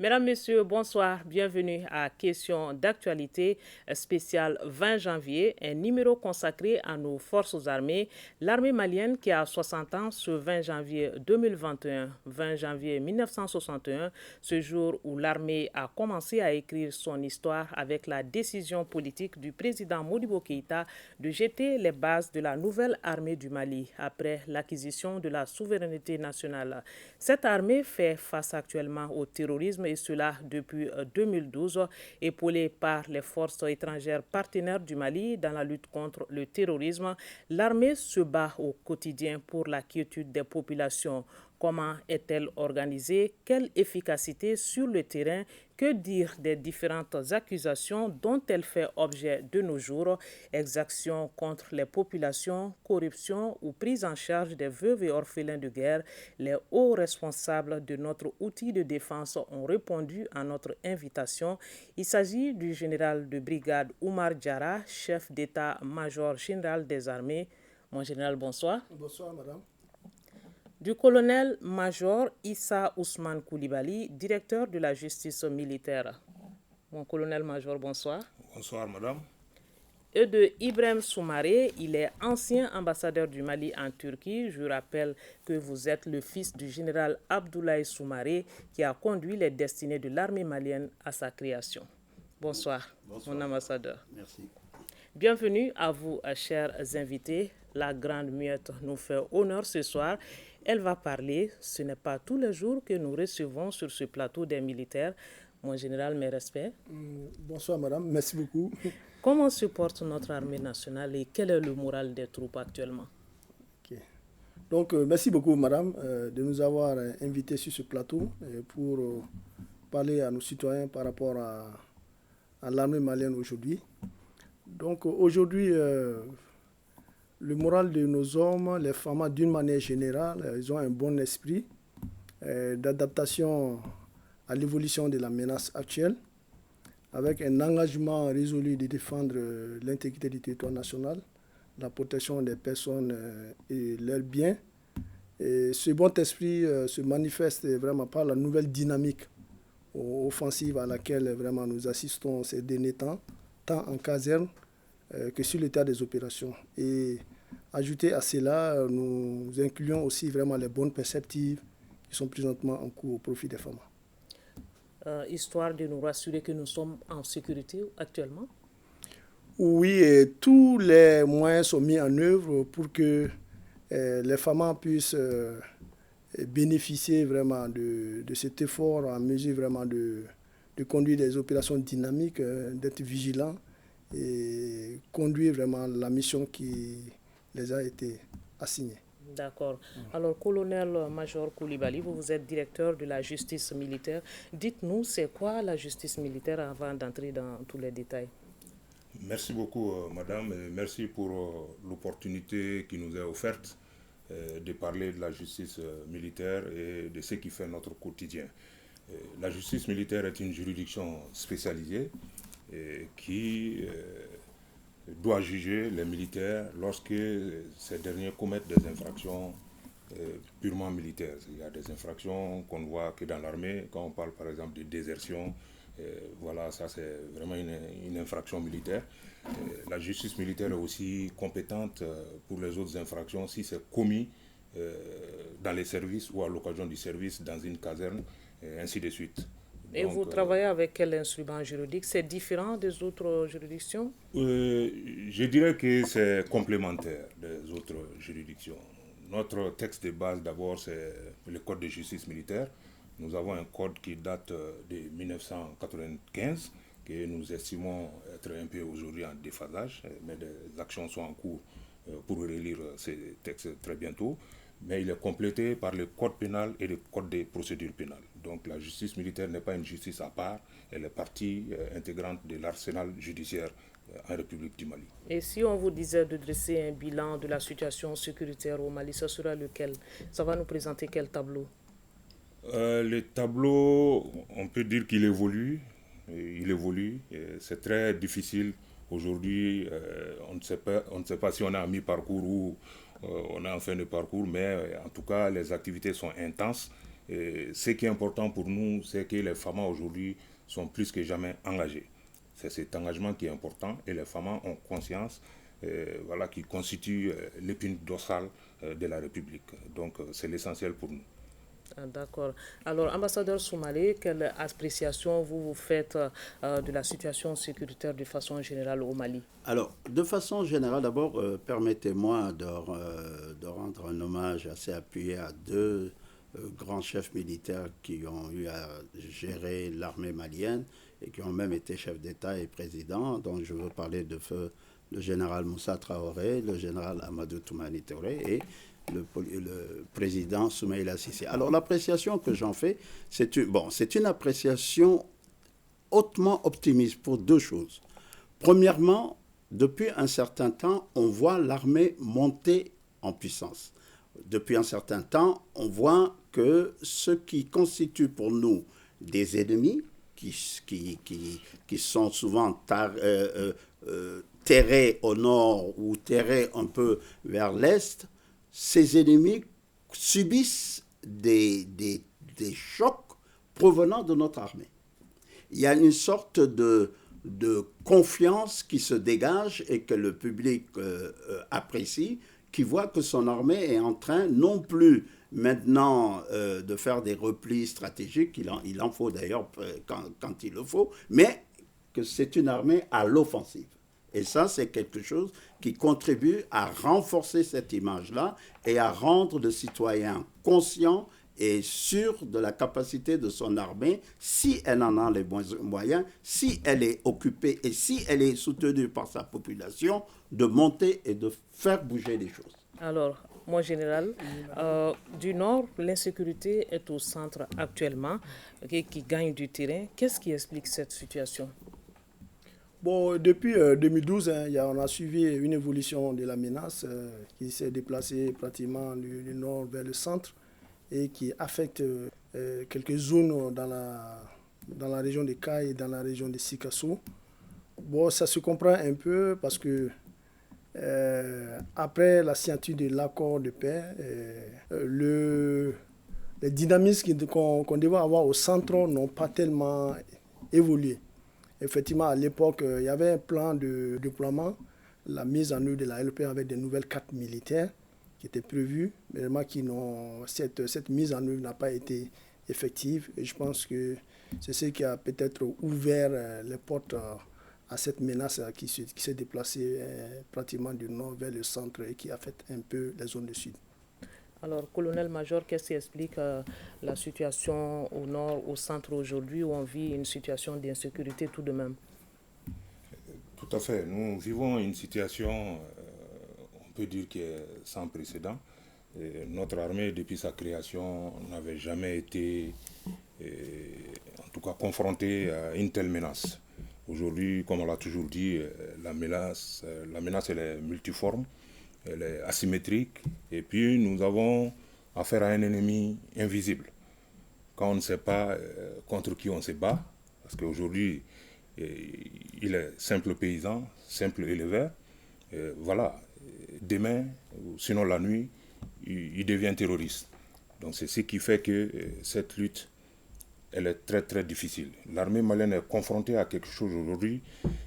Mesdames, Messieurs, bonsoir. Bienvenue à Questions d'actualité spéciale 20 janvier, un numéro consacré à nos forces armées. L'armée malienne qui a 60 ans ce 20 janvier 2021, 20 janvier 1961, ce jour où l'armée a commencé à écrire son histoire avec la décision politique du président Modibo Keïta de jeter les bases de la nouvelle armée du Mali après l'acquisition de la souveraineté nationale. Cette armée fait face actuellement au terrorisme et cela depuis 2012, épaulée par les forces étrangères partenaires du Mali dans la lutte contre le terrorisme. L'armée se bat au quotidien pour la quiétude des populations. Comment est-elle organisée? Quelle efficacité sur le terrain? Que dire des différentes accusations dont elle fait objet de nos jours? Exactions contre les populations, corruption ou prise en charge des veuves et orphelins de guerre. Les hauts responsables de notre outil de défense ont répondu à notre invitation. Il s'agit du général de brigade Oumar Diarra, chef d'état-major général des armées. Mon général, bonsoir. Bonsoir, madame. Du colonel-major Issa Ousmane Koulibaly, directeur de la justice militaire. Mon colonel-major, bonsoir. Bonsoir, madame. Et de Ibrahim Soumaré, il est ancien ambassadeur du Mali en Turquie. Je rappelle que vous êtes le fils du général Abdoulaye Soumaré qui a conduit les destinées de l'armée malienne à sa création. Bonsoir, Bonsoir. mon ambassadeur. Merci. Bienvenue à vous, chers invités. La grande muette nous fait honneur ce soir. Elle va parler. Ce n'est pas tous les jours que nous recevons sur ce plateau des militaires. Mon général, mes respects. Bonsoir, madame. Merci beaucoup. Comment se porte notre armée nationale et quel est le moral des troupes actuellement? Okay. Donc, merci beaucoup, madame, de nous avoir invités sur ce plateau pour parler à nos citoyens par rapport à l'armée malienne aujourd'hui. Donc, aujourd'hui, le moral de nos hommes, les femmes, d'une manière générale, ils ont un bon esprit d'adaptation à l'évolution de la menace actuelle, avec un engagement résolu de défendre l'intégrité du territoire national, la protection des personnes et leurs biens. Et ce bon esprit se manifeste vraiment par la nouvelle dynamique offensive à laquelle vraiment nous assistons ces derniers temps, tant en caserne que sur le terrain des opérations. Et ajouté à cela, nous incluons aussi vraiment les bonnes perspectives qui sont présentement en cours au profit des femmes. Histoire de nous rassurer que nous sommes en sécurité actuellement? Oui, et tous les moyens sont mis en œuvre pour que les femmes puissent bénéficier vraiment de cet effort en mesure vraiment de conduire des opérations dynamiques, d'être vigilants et conduire vraiment la mission qui les a été assignée. D'accord. Alors, colonel-major Koulibaly, vous êtes directeur de la justice militaire. Dites-nous, c'est quoi la justice militaire avant d'entrer dans tous les détails? Merci beaucoup, madame, et merci pour l'opportunité qui nous est offerte de parler de la justice militaire et de ce qui fait notre quotidien. La justice militaire est une juridiction spécialisée qui doit juger les militaires lorsque ces derniers commettent des infractions purement militaires. Il y a des infractions qu'on ne voit que dans l'armée, quand on parle par exemple de désertion. Voilà, ça c'est vraiment une infraction militaire. La justice militaire est aussi compétente pour les autres infractions si c'est commis dans les services ou à l'occasion du service dans une caserne, et ainsi de suite. Et vous travaillez avec quel instrument juridique? C'est différent des autres juridictions? Je dirais que c'est complémentaire des autres juridictions. Notre texte de base d'abord c'est le code de justice militaire. Nous avons un code qui date de 1995, que nous estimons être un peu aujourd'hui en déphasage, mais des actions sont en cours pour relire ces textes très bientôt. Mais il est complété par le code pénal et le code des procédures pénales. Donc la justice militaire n'est pas une justice à part, elle est partie intégrante de l'arsenal judiciaire en République du Mali. Et si on vous disait de dresser un bilan de la situation sécuritaire au Mali, ça sera lequel? Ça va nous présenter quel tableau? Le tableau, on peut dire qu'il évolue. Il évolue. C'est très difficile. Aujourd'hui, on ne sait pas si on est à mi-parcours ou on est en fin de parcours, mais en tout cas, les activités sont intenses. Et ce qui est important pour nous, c'est que les FAMA aujourd'hui sont plus que jamais engagés. C'est cet engagement qui est important et les FAMA ont conscience voilà, qui constitue l'épine dorsale de la République. Donc c'est l'essentiel pour nous. D'accord. Alors, ambassadeur Soumaré, quelle appréciation vous faites de la situation sécuritaire de façon générale au Mali? Alors, de façon générale, d'abord, permettez-moi de rendre un hommage assez appuyé à deux grands chefs militaires qui ont eu à gérer l'armée malienne et qui ont même été chefs d'État et président. Donc, je veux parler de feu le général Moussa Traoré, le général Amadou Toumani Touré et le président Soumaïla Cissé. Alors, l'appréciation que j'en fais, c'est une appréciation hautement optimiste pour deux choses. Premièrement, depuis un certain temps, on voit l'armée monter en puissance. Depuis un certain temps, on voit que ce qui constitue pour nous des ennemis, qui sont souvent terrés au nord ou terrés un peu vers l'est, ces ennemis subissent des chocs provenant de notre armée. Il y a une sorte de confiance qui se dégage et que le public apprécie, qui voit que son armée est en train non plus maintenant de faire des replis stratégiques, il en faut d'ailleurs quand il le faut, mais que c'est une armée à l'offensive. Et ça, c'est quelque chose qui contribue à renforcer cette image-là et à rendre le citoyen conscient et sûr de la capacité de son armée, si elle en a les moyens, si elle est occupée et si elle est soutenue par sa population, de monter et de faire bouger les choses. Alors, mon général, du Nord, l'insécurité est au centre actuellement, qui gagne du terrain. Qu'est-ce qui explique cette situation? Bon, depuis 2012, on a suivi une évolution de la menace qui s'est déplacée pratiquement du nord vers le centre et qui affecte quelques zones dans la région de Kay et dans la région de Sikasso. Bon, ça se comprend un peu parce que après la signature de l'accord de paix, les dynamismes qu'on devait avoir au centre n'ont pas tellement évolué. Effectivement, à l'époque, il y avait un plan de déploiement, la mise en œuvre de la LP avec des nouvelles cartes militaires qui étaient prévues, mais vraiment cette mise en œuvre n'a pas été effective. Et je pense que c'est ce qui a peut-être ouvert les portes à cette menace qui s'est déplacée pratiquement du nord vers le centre et qui affecte un peu les zones du sud. Alors, colonel-major, qu'est-ce qui explique la situation au nord, au centre aujourd'hui, où on vit une situation d'insécurité tout de même? Tout à fait. Nous vivons une situation, on peut dire, qui est sans précédent. Et notre armée, depuis sa création, n'avait jamais été, en tout cas, confrontée à une telle menace. Aujourd'hui, comme on l'a toujours dit, la menace elle est multiforme. Elle est asymétrique, et puis nous avons affaire à un ennemi invisible. Quand on ne sait pas contre qui on se bat, parce qu'aujourd'hui, il est simple paysan, simple éleveur, voilà, demain, sinon la nuit, il devient terroriste. Donc c'est ce qui fait que cette lutte, elle est très très difficile. L'armée malienne est confrontée à quelque chose aujourd'hui.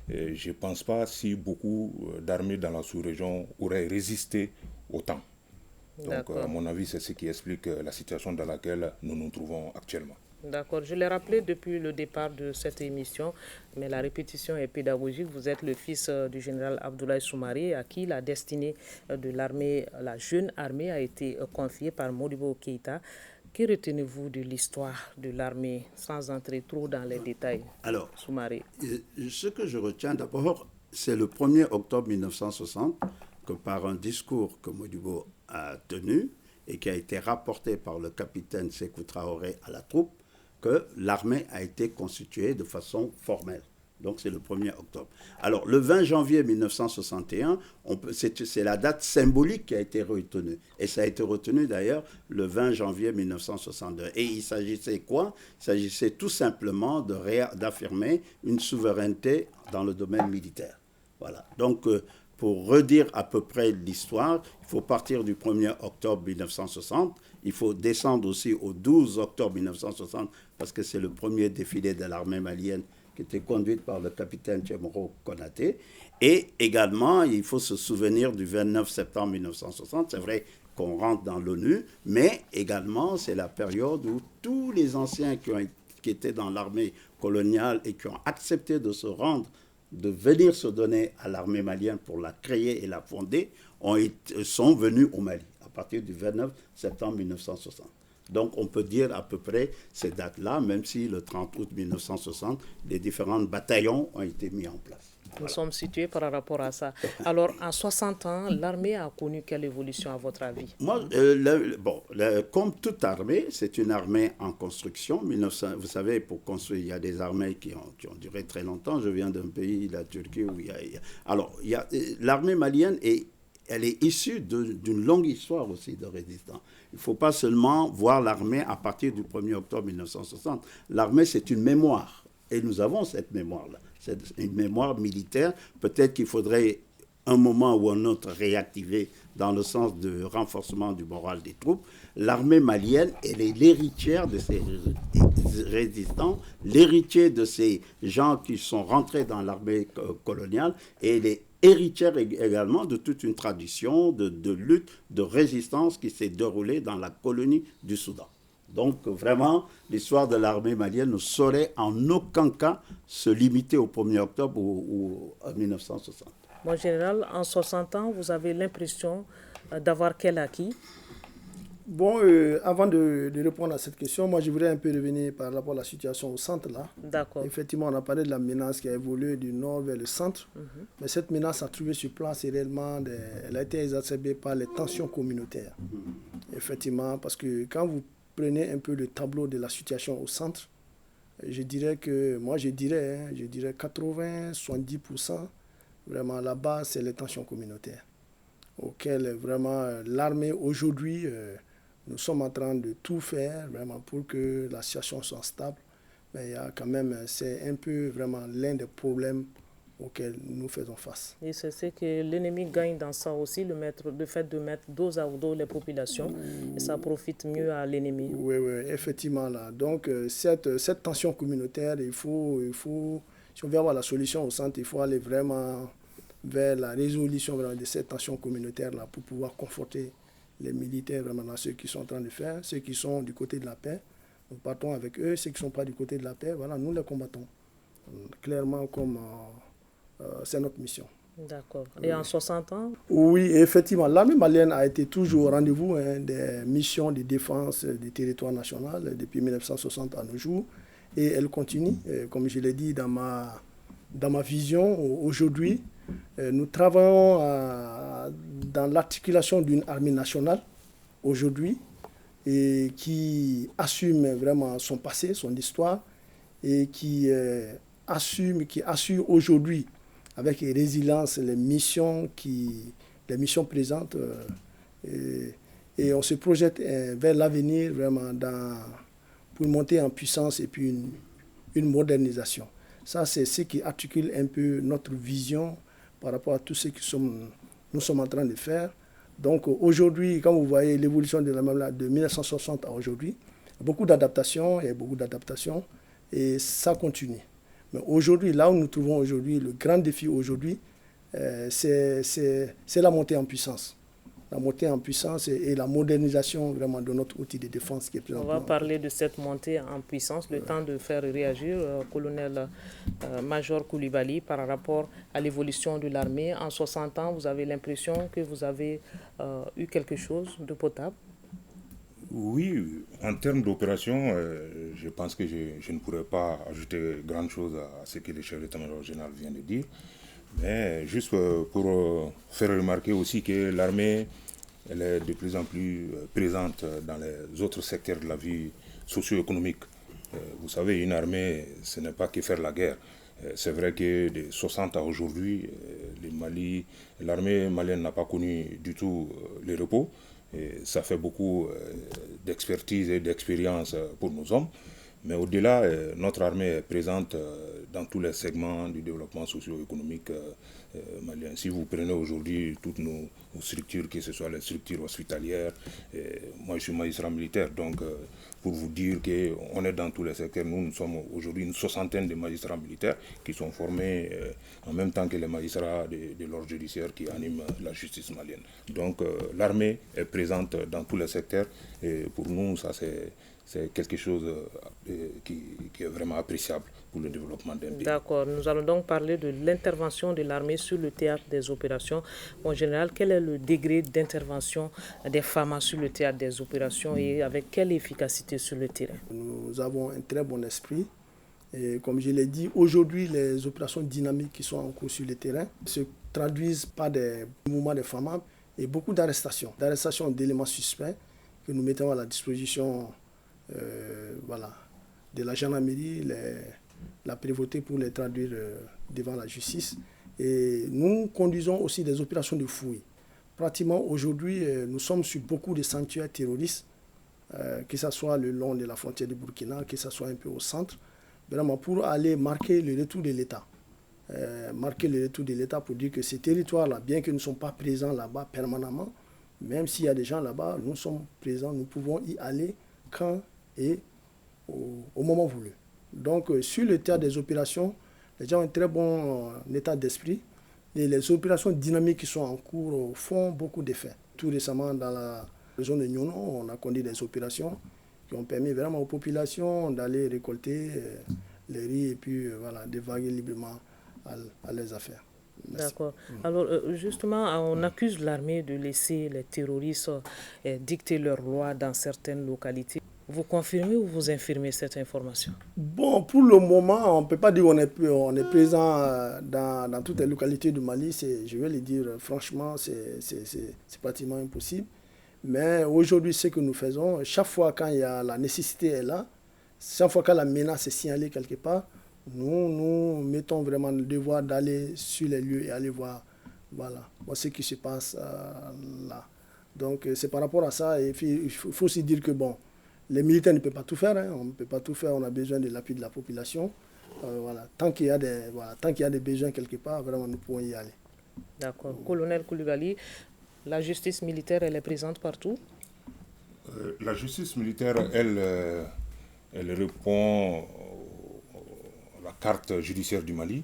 Je ne pense pas si beaucoup d'armées dans la sous-région auraient résisté au temps. Donc à mon avis, c'est ce qui explique la situation dans laquelle nous nous trouvons actuellement. D'accord. Je l'ai rappelé depuis le départ de cette émission, mais la répétition est pédagogique. Vous êtes le fils du général Abdoulaye Soumaré, à qui la destinée de l'armée, la jeune armée, a été confiée par Modibo Keïta. Que retenez-vous de l'histoire de l'armée, sans entrer trop dans les détails? Alors, Soumaré. Ce que je retiens d'abord, c'est le 1er octobre 1960, que par un discours que Modibo a tenu et qui a été rapporté par le capitaine Sékou Traoré à la troupe, que l'armée a été constituée de façon formelle. Donc c'est le 1er octobre. Alors le 20 janvier 1961, c'est la date symbolique qui a été retenue. Et ça a été retenu d'ailleurs le 20 janvier 1962. Et il s'agissait quoi? Il s'agissait tout simplement d'affirmer une souveraineté dans le domaine militaire. Voilà. Donc pour redire à peu près l'histoire, il faut partir du 1er octobre 1960, il faut descendre aussi au 12 octobre 1960, parce que c'est le premier défilé de l'armée malienne qui était conduite par le capitaine Tchemoro Konaté. Et également, il faut se souvenir du 29 septembre 1960, c'est vrai qu'on rentre dans l'ONU, mais également c'est la période où tous les anciens qui étaient dans l'armée coloniale et qui ont accepté de se rendre, de venir se donner à l'armée malienne pour la créer et la fonder, sont venus au Mali à partir du 29 septembre 1960. Donc on peut dire à peu près ces dates-là, même si le 30 août 1960, les différents bataillons ont été mis en place. Nous sommes situés par rapport à ça. Alors, en 60 ans, l'armée a connu quelle évolution à votre avis? Moi, comme toute armée, c'est une armée en construction. Vous savez, pour construire, il y a des armées qui ont duré très longtemps. Je viens d'un pays, la Turquie, où l'armée malienne elle est issue d'une longue histoire aussi de résistance. Il ne faut pas seulement voir l'armée à partir du 1er octobre 1960. L'armée, c'est une mémoire. Et nous avons cette mémoire-là. C'est une mémoire militaire. Peut-être qu'il faudrait un moment ou un autre réactiver dans le sens de renforcement du moral des troupes. L'armée malienne, elle est l'héritière de ces résistants, l'héritier de ces gens qui sont rentrés dans l'armée coloniale, et elle est héritière également de toute une tradition de lutte, de résistance qui s'est déroulée dans la colonie du Soudan. Donc vraiment, l'histoire de l'armée malienne ne saurait en aucun cas se limiter au 1er octobre ou à 1960. Mon général, en 60 ans, vous avez l'impression d'avoir quel acquis? Bon, avant de répondre à cette question, moi je voudrais un peu revenir par rapport à la situation au centre là. D'accord. Effectivement, on a parlé de la menace qui a évolué du nord vers le centre, mais cette menace a trouvé sur place et réellement, elle a été exacerbée par les tensions communautaires. Effectivement, parce que quand vous prenez un peu le tableau de la situation au centre, je dirais 80-70%, vraiment là-bas, c'est les tensions communautaires, auxquelles vraiment l'armée aujourd'hui, nous sommes en train de tout faire vraiment pour que la situation soit stable. Mais il y a quand même, c'est un peu vraiment l'un des problèmes auxquels nous faisons face. Et c'est ce que l'ennemi gagne dans ça aussi, le fait de mettre dos à dos les populations, et ça profite mieux à l'ennemi. Oui, effectivement. Là. Donc, cette tension communautaire, il faut, si on veut avoir la solution au centre, il faut aller vraiment vers la résolution vraiment de cette tension communautaire-là pour pouvoir conforter les militaires vraiment dans ce qu'ils sont en train de faire, ceux qui sont du côté de la paix. Nous partons avec eux, ceux qui ne sont pas du côté de la paix, voilà, nous les combattons. Clairement, comme c'est notre mission. D'accord. Et en 60 ans? Oui, effectivement, l'armée malienne a été toujours au rendez-vous des missions de défense du territoire national depuis 1960 à nos jours. Et elle continue, comme je l'ai dit dans ma vision aujourd'hui. Nous travaillons dans l'articulation d'une armée nationale aujourd'hui et qui assume vraiment son passé, son histoire et qui assure aujourd'hui avec résilience les missions présentes et on se projette vers l'avenir vraiment pour monter en puissance et puis une modernisation. Ça, c'est ce qui articule un peu notre vision par rapport à tout ce que nous sommes en train de faire. Donc aujourd'hui, quand vous voyez l'évolution de 1960 à aujourd'hui, beaucoup d'adaptations et ça continue. Mais aujourd'hui, là où nous trouvons aujourd'hui, le grand défi aujourd'hui, c'est la montée en puissance. La montée en puissance et la modernisation vraiment de notre outil de défense qui est présent. On va parler de cette montée en puissance, le temps de faire réagir colonel Major Koulibaly par rapport à l'évolution de l'armée. En 60 ans, vous avez l'impression que vous avez eu quelque chose de potable? Oui, en termes d'opération, je pense que je ne pourrais pas ajouter grand chose à ce que le chef d'état-major général vient de dire. Mais juste pour faire remarquer aussi que l'armée, elle est de plus en plus présente dans les autres secteurs de la vie socio-économique. Vous savez, une armée, ce n'est pas que faire la guerre. C'est vrai que de 60 à aujourd'hui, l'armée malienne n'a pas connu du tout le repos. Et ça fait beaucoup d'expertise et d'expérience pour nos hommes. Mais au-delà, notre armée est présente dans tous les segments du développement socio-économique malien. Si vous prenez aujourd'hui toutes nos structures, que ce soit les structures hospitalières, moi je suis magistrat militaire, donc pour vous dire qu'on est dans tous les secteurs, nous sommes aujourd'hui une soixantaine de magistrats militaires qui sont formés en même temps que les magistrats de l'ordre judiciaire qui animent la justice malienne. Donc l'armée est présente dans tous les secteurs et pour nous, ça c'est quelque chose qui est vraiment appréciable pour le développement d'un pays. D'accord. Nous allons donc parler de l'intervention de l'armée sur le théâtre des opérations. En général, quel est le degré d'intervention des FAMA sur le théâtre des opérations et avec quelle efficacité sur le terrain? Nous avons un très bon esprit. Et comme je l'ai dit, aujourd'hui, les opérations dynamiques qui sont en cours sur le terrain se traduisent par des mouvements de FAMA et beaucoup d'arrestations d'éléments suspects que nous mettons à la disposition de la gendarmerie, la prévôté pour les traduire devant la justice. Et nous conduisons aussi des opérations de fouille. Pratiquement aujourd'hui, nous sommes sur beaucoup de sanctuaires terroristes, que ce soit le long de la frontière du Burkina, que ce soit un peu au centre, vraiment pour aller marquer le retour de l'État. Marquer le retour de l'État pour dire que ces territoires-là, bien que nous ne sommes pas présents là-bas permanemment, même s'il y a des gens là-bas, nous sommes présents, nous pouvons y aller quand et au moment voulu. Donc, sur le théâtre des opérations, les gens ont un très bon état d'esprit et les opérations dynamiques qui sont en cours font beaucoup d'effets. Tout récemment, dans la région de Nyono, on a conduit des opérations qui ont permis vraiment aux populations d'aller récolter les riz et puis d'évacuer librement à leurs affaires. Merci. D'accord. Alors, justement, on accuse l'armée de laisser les terroristes dicter leurs lois dans certaines localités. Vous confirmez ou vous infirmez cette information? Bon, pour le moment, on ne peut pas dire qu'on est présent dans toutes les localités du Mali. Je vais le dire franchement, c'est pratiquement impossible. Mais aujourd'hui, ce que nous faisons, chaque fois quand il y a la nécessité est là, chaque fois quand la menace est signalée quelque part, nous mettons vraiment le devoir d'aller sur les lieux et aller voir ce qui se passe là. Donc c'est par rapport à ça. Et puis, il faut aussi dire que les militaires ne peuvent pas tout faire. On ne peut pas tout faire. On a besoin de l'appui de la population. Tant qu'il y a des besoins quelque part, vraiment nous pouvons y aller. D'accord. Colonel Koulibaly, la justice militaire, elle est présente partout? La justice militaire, elle répond la carte judiciaire du Mali.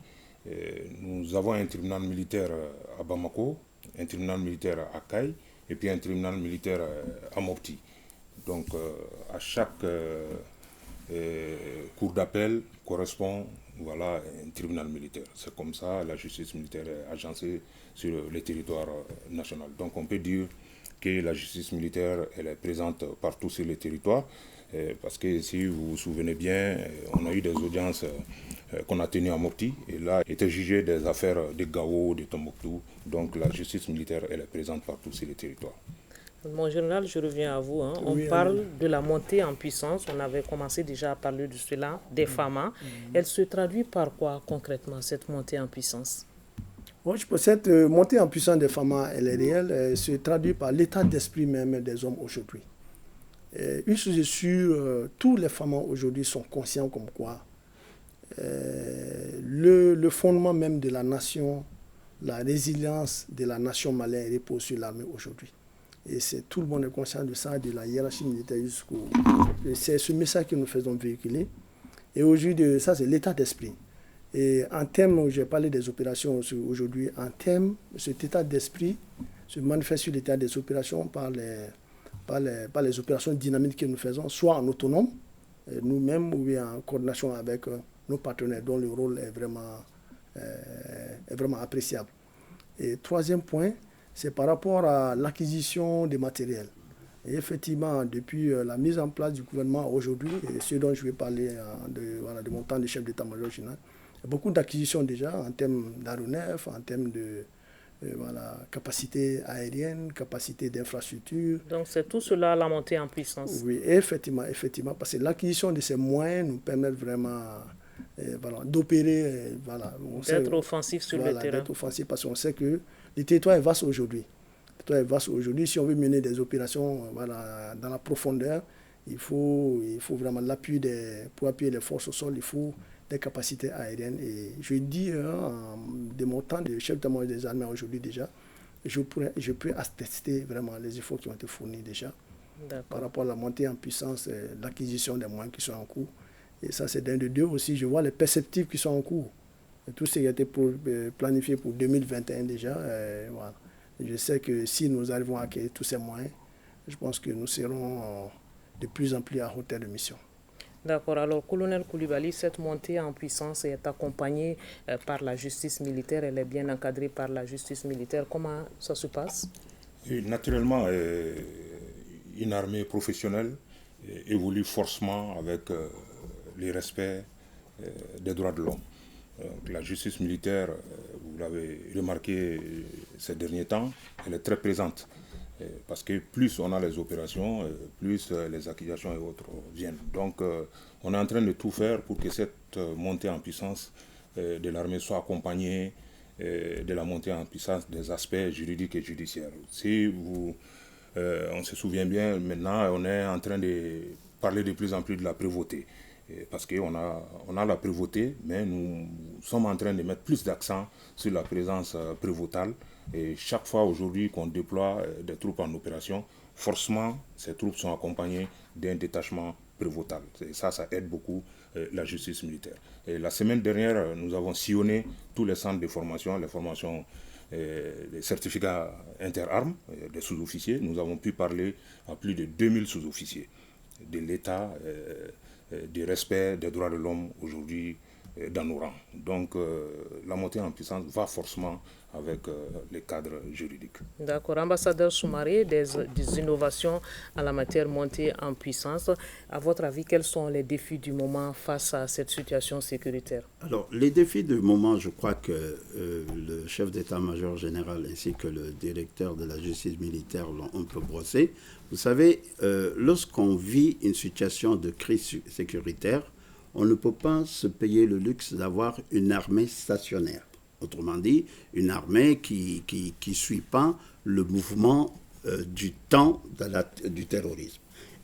Nous avons un tribunal militaire à Bamako, un tribunal militaire à Kaï et puis un tribunal militaire à Mopti. Donc à chaque cour d'appel correspond un tribunal militaire. C'est comme ça la justice militaire est agencée sur le territoire national. Donc on peut dire que la justice militaire elle est présente partout sur le territoire. Parce que si vous vous souvenez bien, on a eu des audiences qu'on a tenues à Mopti et là étaient jugées des affaires de Gao, de Tombouctou. Donc la justice militaire elle est présente partout sur le territoire. Mon général, je reviens à vous. On parle de la montée en puissance. On avait commencé déjà à parler de cela, des FAMA. Elle se traduit par quoi concrètement, cette montée en puissance? Cette montée en puissance des FAMA, elle est réelle. Elle se traduit par l'état d'esprit même des hommes aujourd'hui. Une chose est sûre, tous les FAMA aujourd'hui sont conscients comme quoi le fondement même de la nation, la résilience de la nation malienne repose sur l'armée aujourd'hui. Et tout le monde est conscient de ça, de la hiérarchie militaire jusqu'au... C'est ce message que nous faisons véhiculer. Et aujourd'hui, ça c'est l'état d'esprit. Et en termes, j'ai parlé des opérations aujourd'hui, en termes, cet état d'esprit se manifeste sur l'état des opérations par les opérations dynamiques que nous faisons, soit en autonome, nous-mêmes, ou bien en coordination avec nos partenaires, dont le rôle est vraiment appréciable. Et troisième point, c'est par rapport à l'acquisition des matériels. Et effectivement, depuis la mise en place du gouvernement aujourd'hui, et ce dont je vais parler de mon temps de chef d'état-major général, il y a beaucoup d'acquisitions déjà en termes d'aéronefs, en termes de capacité aérienne, capacité d'infrastructure. Donc c'est tout cela la montée en puissance. Oui, effectivement, parce que l'acquisition de ces moyens nous permet vraiment d'opérer. D'être offensif sur le terrain. D'être offensif parce qu'on sait que le territoire est vaste aujourd'hui. Si on veut mener des opérations dans la profondeur, il faut vraiment l'appui pour appuyer les forces au sol, il faut des capacités aériennes. Et je dis, en démontant de chef d'état-major des armées aujourd'hui déjà, je peux attester vraiment les efforts qui ont été fournis déjà par rapport à la montée en puissance, l'acquisition des moyens qui sont en cours. Et ça, c'est d'un de deux aussi. Je vois les perspectives qui sont en cours. Et tout ce qui a été planifié pour 2021 déjà. Voilà. Je sais que si nous arrivons à acquérir tous ces moyens, je pense que nous serons de plus en plus à hauteur de mission. D'accord. Alors, colonel Koulibaly, cette montée en puissance est accompagnée par la justice militaire. Elle est bien encadrée par la justice militaire. Comment ça se passe? Et naturellement, une armée professionnelle évolue forcément avec le respect des droits de l'homme. La justice militaire, vous l'avez remarqué ces derniers temps, elle est très présente. Parce que plus on a les opérations, plus les accusations et autres viennent. Donc on est en train de tout faire pour que cette montée en puissance de l'armée soit accompagnée de la montée en puissance des aspects juridiques et judiciaires. Si on se souvient bien, maintenant on est en train de parler de plus en plus de la prévôté. Parce qu'on a la prévôté, mais nous sommes en train de mettre plus d'accent sur la présence prévôtale. Et chaque fois aujourd'hui qu'on déploie des troupes en opération, forcément, ces troupes sont accompagnées d'un détachement prévôtal. Et ça aide beaucoup la justice militaire. Et la semaine dernière, nous avons sillonné tous les centres de formation, les formations des certificats interarmes, des sous-officiers. Nous avons pu parler à plus de 2000 sous-officiers de l'État, du respect des droits de l'homme aujourd'hui dans nos rangs. Donc la montée en puissance va forcément avec les cadres juridiques. D'accord. Ambassadeur Soumaré, des innovations en la matière montée en puissance. À votre avis, quels sont les défis du moment face à cette situation sécuritaire? Alors, les défis du moment, je crois que le chef d'état-major général ainsi que le directeur de la justice militaire l'ont un peu brossé. Vous savez, lorsqu'on vit une situation de crise sécuritaire, on ne peut pas se payer le luxe d'avoir une armée stationnaire. Autrement dit, une armée qui suit pas le mouvement du temps du terrorisme.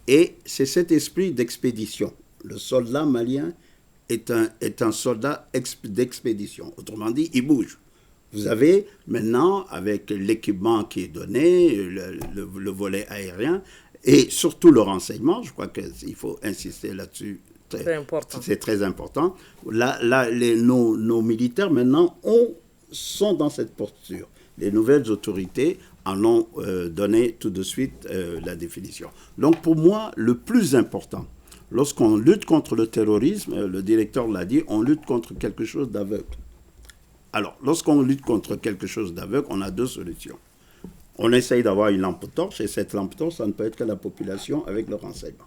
Et c'est cet esprit d'expédition. Le soldat malien est un soldat d'expédition. Autrement dit, il bouge. Vous avez maintenant, avec l'équipement qui est donné, le volet aérien, et surtout le renseignement, je crois qu'il faut insister là-dessus. C'est très important. Nos militaires, maintenant, sont dans cette posture. Les nouvelles autorités en ont donné tout de suite la définition. Donc, pour moi, le plus important, lorsqu'on lutte contre le terrorisme, le directeur l'a dit, on lutte contre quelque chose d'aveugle. Alors, lorsqu'on lutte contre quelque chose d'aveugle, on a deux solutions. On essaye d'avoir une lampe torche, et cette lampe torche, ça ne peut être que la population avec le renseignement.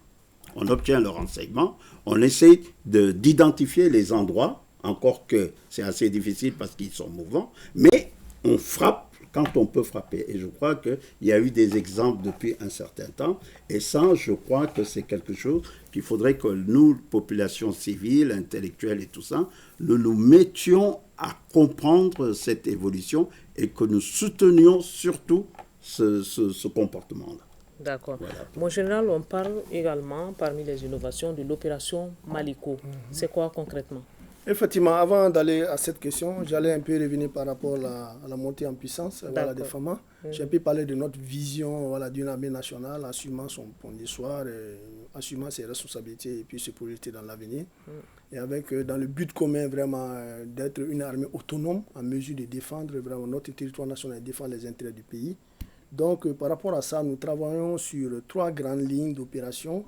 On obtient le renseignement, on essaie d'identifier les endroits, encore que c'est assez difficile parce qu'ils sont mouvants, mais on frappe quand on peut frapper. Et je crois qu'il y a eu des exemples depuis un certain temps, et ça, je crois que c'est quelque chose qu'il faudrait que nous, population civile, intellectuelle et tout ça, nous mettions à comprendre cette évolution et que nous soutenions surtout ce comportement-là. D'accord. Voilà. Mon général, on parle également, parmi les innovations, de l'opération Maliko. C'est quoi concrètement? Effectivement, avant d'aller à cette question, j'allais un peu revenir par rapport à la montée en puissance des FAMA. J'ai un peu parlé de notre vision d'une armée nationale, assumant son histoire, assumant ses responsabilités et puis se projeter dans l'avenir. Et avec dans le but commun vraiment d'être une armée autonome en mesure de défendre vraiment notre territoire national et défendre les intérêts du pays. Donc, par rapport à ça, nous travaillons sur 3 grandes lignes d'opération.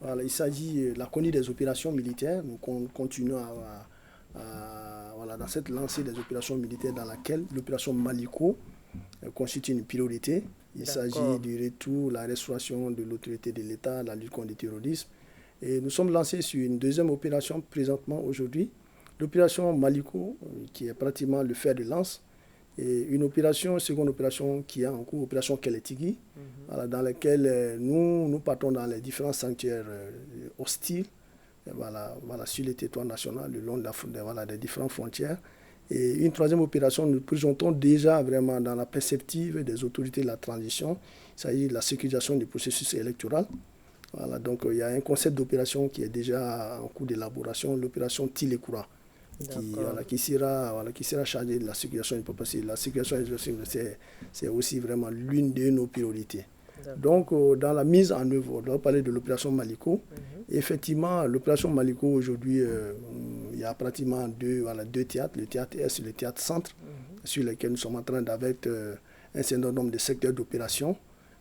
Voilà, il s'agit de la conduite des opérations militaires. Nous continuons dans cette lancée des opérations militaires dans laquelle l'opération Maliko constitue une priorité. Il s'agit du retour, la restauration de l'autorité de l'État, la lutte contre le terrorisme. Et nous sommes lancés sur une deuxième opération présentement aujourd'hui, l'opération Maliko, qui est pratiquement le fer de lance. Et une seconde opération qui est en cours, l'opération Keletigui, dans laquelle nous partons dans les différents sanctuaires hostiles sur le territoire national, le long des différentes frontières. Et une troisième opération, nous présentons déjà vraiment dans la perspective des autorités de la transition. Il s'agit de la sécurisation du processus électoral. Voilà, donc il y a un concept d'opération qui est déjà en cours d'élaboration, l'opération Tilekura, qui sera chargée de la circulation hyperpassive. La circulation hyperpassive, c'est aussi vraiment l'une de nos priorités. Donc, dans la mise en œuvre, on doit parler de l'opération Maliko. Effectivement, l'opération Maliko, aujourd'hui, il y a pratiquement deux théâtres, le théâtre Est et le théâtre Centre, sur lesquels nous sommes en train avec un certain nombre de secteurs d'opération.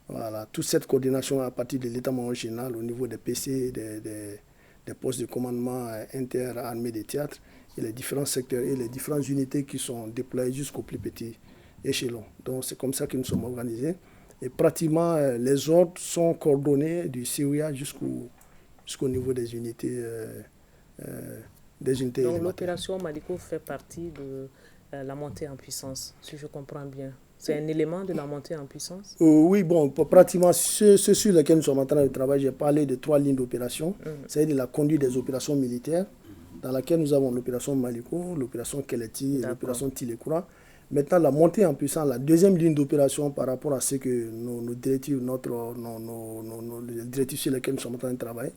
Voilà, toute cette coordination à partir de l'état-major général au niveau des PC, des postes de commandement interarmés des théâtres, et les différents secteurs et les différentes unités qui sont déployées jusqu'au plus petit échelon. Donc, c'est comme ça que nous sommes organisés. Et pratiquement, les ordres sont coordonnés du COIA jusqu'au niveau des unités. Donc l'opération Maliko fait partie de la montée en puissance, si je comprends bien. C'est un élément de la montée en puissance? Oui, bon, pratiquement, ceux sur lesquels nous sommes en train de travailler, j'ai parlé de 3 lignes d'opération. C'est-à-dire la conduite des opérations militaires, dans laquelle nous avons l'opération Maliko, l'opération Keleti et l'opération Tilekura. Maintenant, la montée en puissance, la deuxième ligne d'opération par rapport à ce que nos directives, les directives sur lesquelles nous sommes en train de travailler,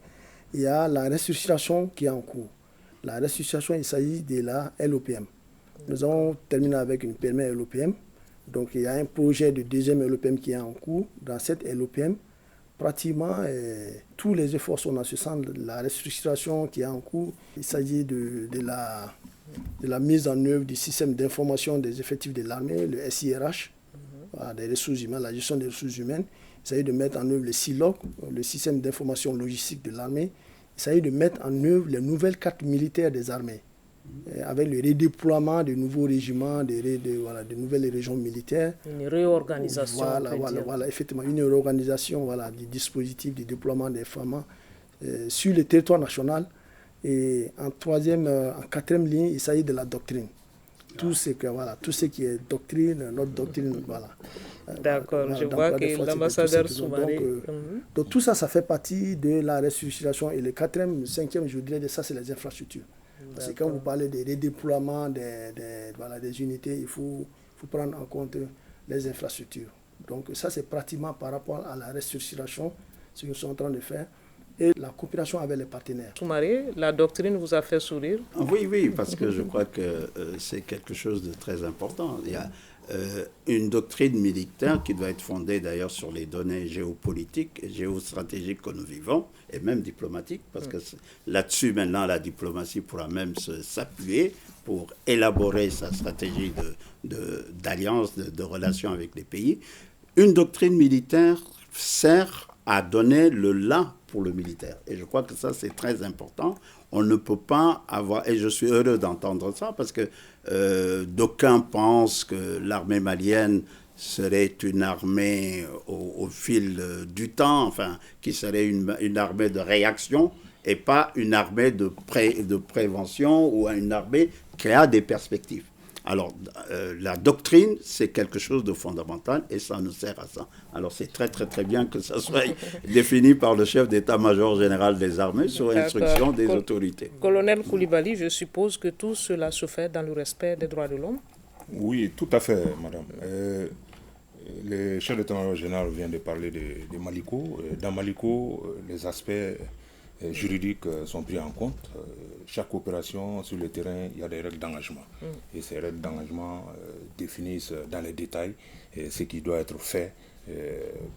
il y a la restructuration qui est en cours. La restructuration, il s'agit de la LOPM. Nous avons terminé avec une première LOPM. Donc, il y a un projet de deuxième LOPM qui est en cours. Dans cette LOPM, pratiquement, tous les efforts sont dans ce sens. La restructuration qui est en cours, il s'agit de la mise en œuvre du système d'information des effectifs de l'armée, le SIRH, des ressources humaines, la gestion des ressources humaines. Il s'agit de mettre en œuvre le SILOC, le système d'information logistique de l'armée. Il s'agit de mettre en œuvre les nouvelles cartes militaires des armées, avec le redéploiement de nouveaux régiments, de nouvelles régions militaires. Une réorganisation. Voilà, effectivement, une réorganisation du dispositif de déploiement des FAMA sur le territoire national. Et en quatrième ligne, il s'agit de la doctrine. Tout ce qui est doctrine, notre doctrine, voilà. D'accord, je vois que l'ambassadeur Soumaré... Donc tout ça, ça fait partie de la restructuration. Et le quatrième, cinquième, je dirais, ça, c'est les infrastructures. Parce que quand vous parlez des redéploiements des unités, il faut prendre en compte les infrastructures. Donc ça, c'est pratiquement par rapport à la restructuration, ce que nous sommes en train de faire. Et la coopération avec les partenaires. Soumaré, la doctrine vous a fait sourire? Oui, parce que je crois que c'est quelque chose de très important. Il y a une doctrine militaire qui doit être fondée d'ailleurs sur les données géopolitiques et géostratégiques que nous vivons, et même diplomatiques, parce que là-dessus, maintenant, la diplomatie pourra même s'appuyer pour élaborer sa stratégie d'alliance, de relations avec les pays. Une doctrine militaire sert à donner le là pour le militaire. Et je crois que ça, c'est très important. On ne peut pas avoir... Et je suis heureux d'entendre ça parce que d'aucuns pensent que l'armée malienne serait une armée au fil du temps, enfin, qui serait une armée de réaction et pas une armée de prévention ou une armée qui a des perspectives. Alors, la doctrine, c'est quelque chose de fondamental et ça nous sert à ça. Alors, c'est très, très, très bien que ça soit défini par le chef d'état-major général des armées sur instruction des autorités. Colonel Koulibaly, je suppose que tout cela se fait dans le respect des droits de l'homme? Oui, tout à fait, madame. Le chef d'état-major général vient de parler de Maliko. Dans Maliko, les aspects juridiques sont pris en compte. Chaque opération sur le terrain, il y a des règles d'engagement. Et ces règles d'engagement définissent dans les détails ce qui doit être fait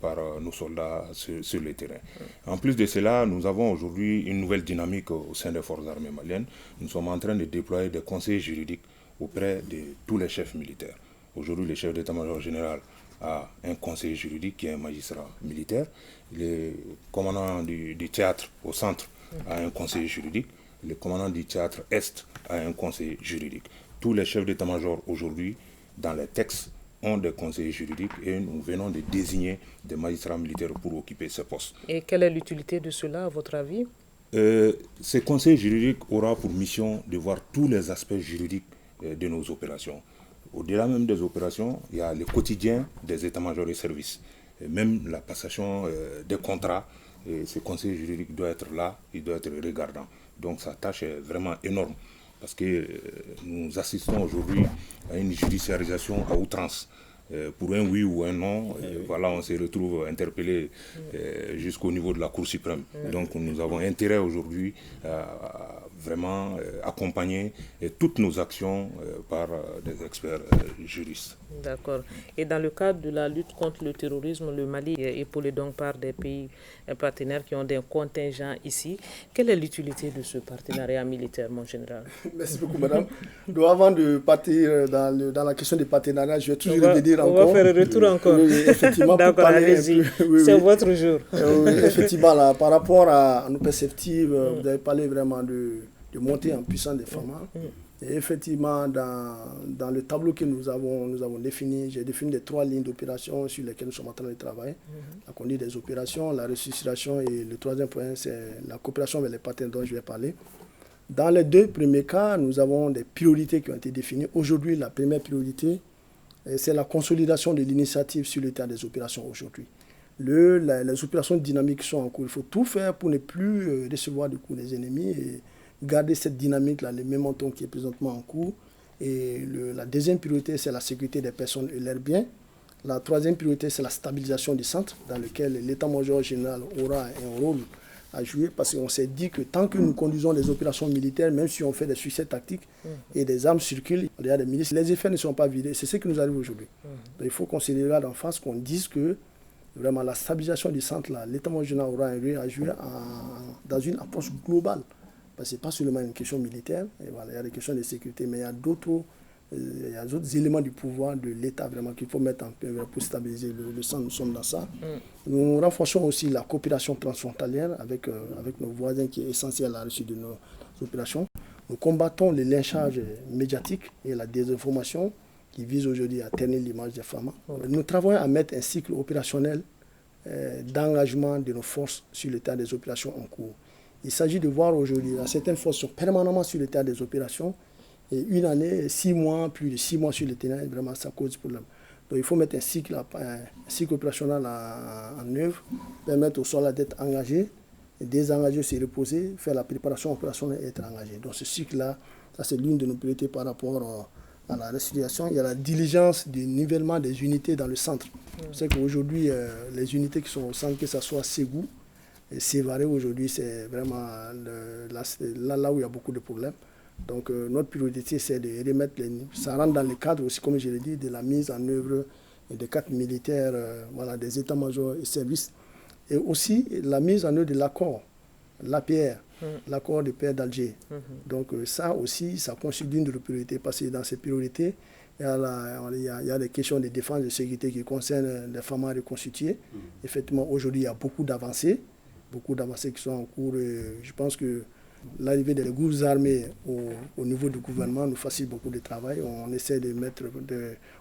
par nos soldats sur le terrain. En plus de cela, nous avons aujourd'hui une nouvelle dynamique au sein des forces armées maliennes. Nous sommes en train de déployer des conseillers juridiques auprès de tous les chefs militaires. Aujourd'hui, le chef d'état-major général a un conseiller juridique qui est un magistrat militaire. Le commandant du théâtre au centre a un conseiller juridique. Le commandant du théâtre Est a un conseiller juridique. Tous les chefs d'état-major aujourd'hui, dans les textes, ont des conseillers juridiques et nous venons de désigner des magistrats militaires pour occuper ces postes. Et quelle est l'utilité de cela, à votre avis? Ce conseil juridique aura pour mission de voir tous les aspects juridiques de nos opérations. Au-delà même des opérations, il y a le quotidien des états-majors et services. Et même la passation des contrats, et ce conseil juridique doit être là, il doit être regardant. Donc sa tâche est vraiment énorme parce que nous assistons aujourd'hui à une judiciarisation à outrance. pour un oui ou un non. Voilà, on se retrouve interpellé jusqu'au niveau de la Cour suprême. Donc nous avons intérêt aujourd'hui à vraiment accompagner toutes nos actions par des experts juristes. D'accord. Et dans le cadre de la lutte contre le terrorisme, le Mali est épaulé donc par des pays partenaires qui ont des contingents ici. Quelle est l'utilité de ce partenariat militaire, mon général? Merci beaucoup, madame. Donc, avant de partir dans la question des partenariats, je vais toujours le dire encore. On va faire un retour encore. Oui, effectivement. D'accord, allez-y. C'est votre jour. Oui, effectivement, là, par rapport à nos perspectives, vous avez parlé vraiment de montée en puissance des femmes. Et effectivement, dans le tableau que nous avons défini, j'ai défini les 3 lignes d'opération sur lesquelles nous sommes en train de travailler. La conduite des opérations, la ressuscitation et le 3e point, c'est la coopération avec les partenaires dont je vais parler. Dans les 2 premiers cas, nous avons des priorités qui ont été définies. Aujourd'hui, la première priorité, c'est la consolidation de l'initiative sur le terrain des opérations aujourd'hui. Les opérations dynamiques sont en cours. Il faut tout faire pour ne plus recevoir du coup des ennemis et garder cette dynamique-là, le momentum qui est présentement en cours. Et la 2e priorité, c'est la sécurité des personnes et leurs biens. La 3e priorité, c'est la stabilisation du centre, dans lequel l'état-major général aura un rôle à jouer, parce qu'on s'est dit que tant que nous conduisons les opérations militaires, même si on fait des succès tactiques et des armes circulent, il y a des milices, les effets ne sont pas vidés. C'est ce qui nous arrive aujourd'hui. Donc il faut qu'on se regarde en face, qu'on dise que vraiment la stabilisation du centre, l'état-major général aura un rôle à jouer dans une approche globale. Parce que ce n'est pas seulement une question militaire, et voilà, il y a des questions de sécurité, mais il y a d'autres éléments du pouvoir de l'État vraiment qu'il faut mettre en place pour stabiliser le centre. Nous sommes dans ça. Nous renforçons aussi la coopération transfrontalière avec nos voisins qui est essentielle à la réussite de nos opérations. Nous combattons le lynchage médiatique et la désinformation qui vise aujourd'hui à ternir l'image des femmes. Nous travaillons à mettre un cycle opérationnel d'engagement de nos forces sur le terrain des opérations en cours. Il s'agit de voir aujourd'hui, certaines forces sont permanemment sur le terrain des opérations, et une année, 6 mois, plus de 6 mois sur le terrain, vraiment ça cause problème. Donc il faut mettre un cycle opérationnel en œuvre, permettre aux soldats d'être engagés, désengagés, se reposer, faire la préparation opérationnelle et être engagés. Donc ce cycle-là, ça c'est l'une de nos priorités par rapport à la restitution. Il y a la diligence du nivellement des unités dans le centre. C'est qu'aujourd'hui, les unités qui sont au centre, que ce soit Ségou, et Sévaré aujourd'hui, c'est vraiment là où il y a beaucoup de problèmes. Donc notre priorité, c'est de remettre ça rentre dans le cadre aussi, comme je l'ai dit, de la mise en œuvre des cadres militaires, voilà, des états-majors et services. Et aussi la mise en œuvre de l'accord, l'APR, l'accord de paix d'Alger. Donc ça aussi, ça constitue une de nos priorités, parce que dans ces priorités, il y a des questions de défense et de sécurité qui concernent les femmes reconstituées. Effectivement, aujourd'hui, il y a beaucoup d'avancées qui sont en cours. Je pense que l'arrivée des groupes armés au niveau du gouvernement nous facilite beaucoup de travail. On essaie de mettre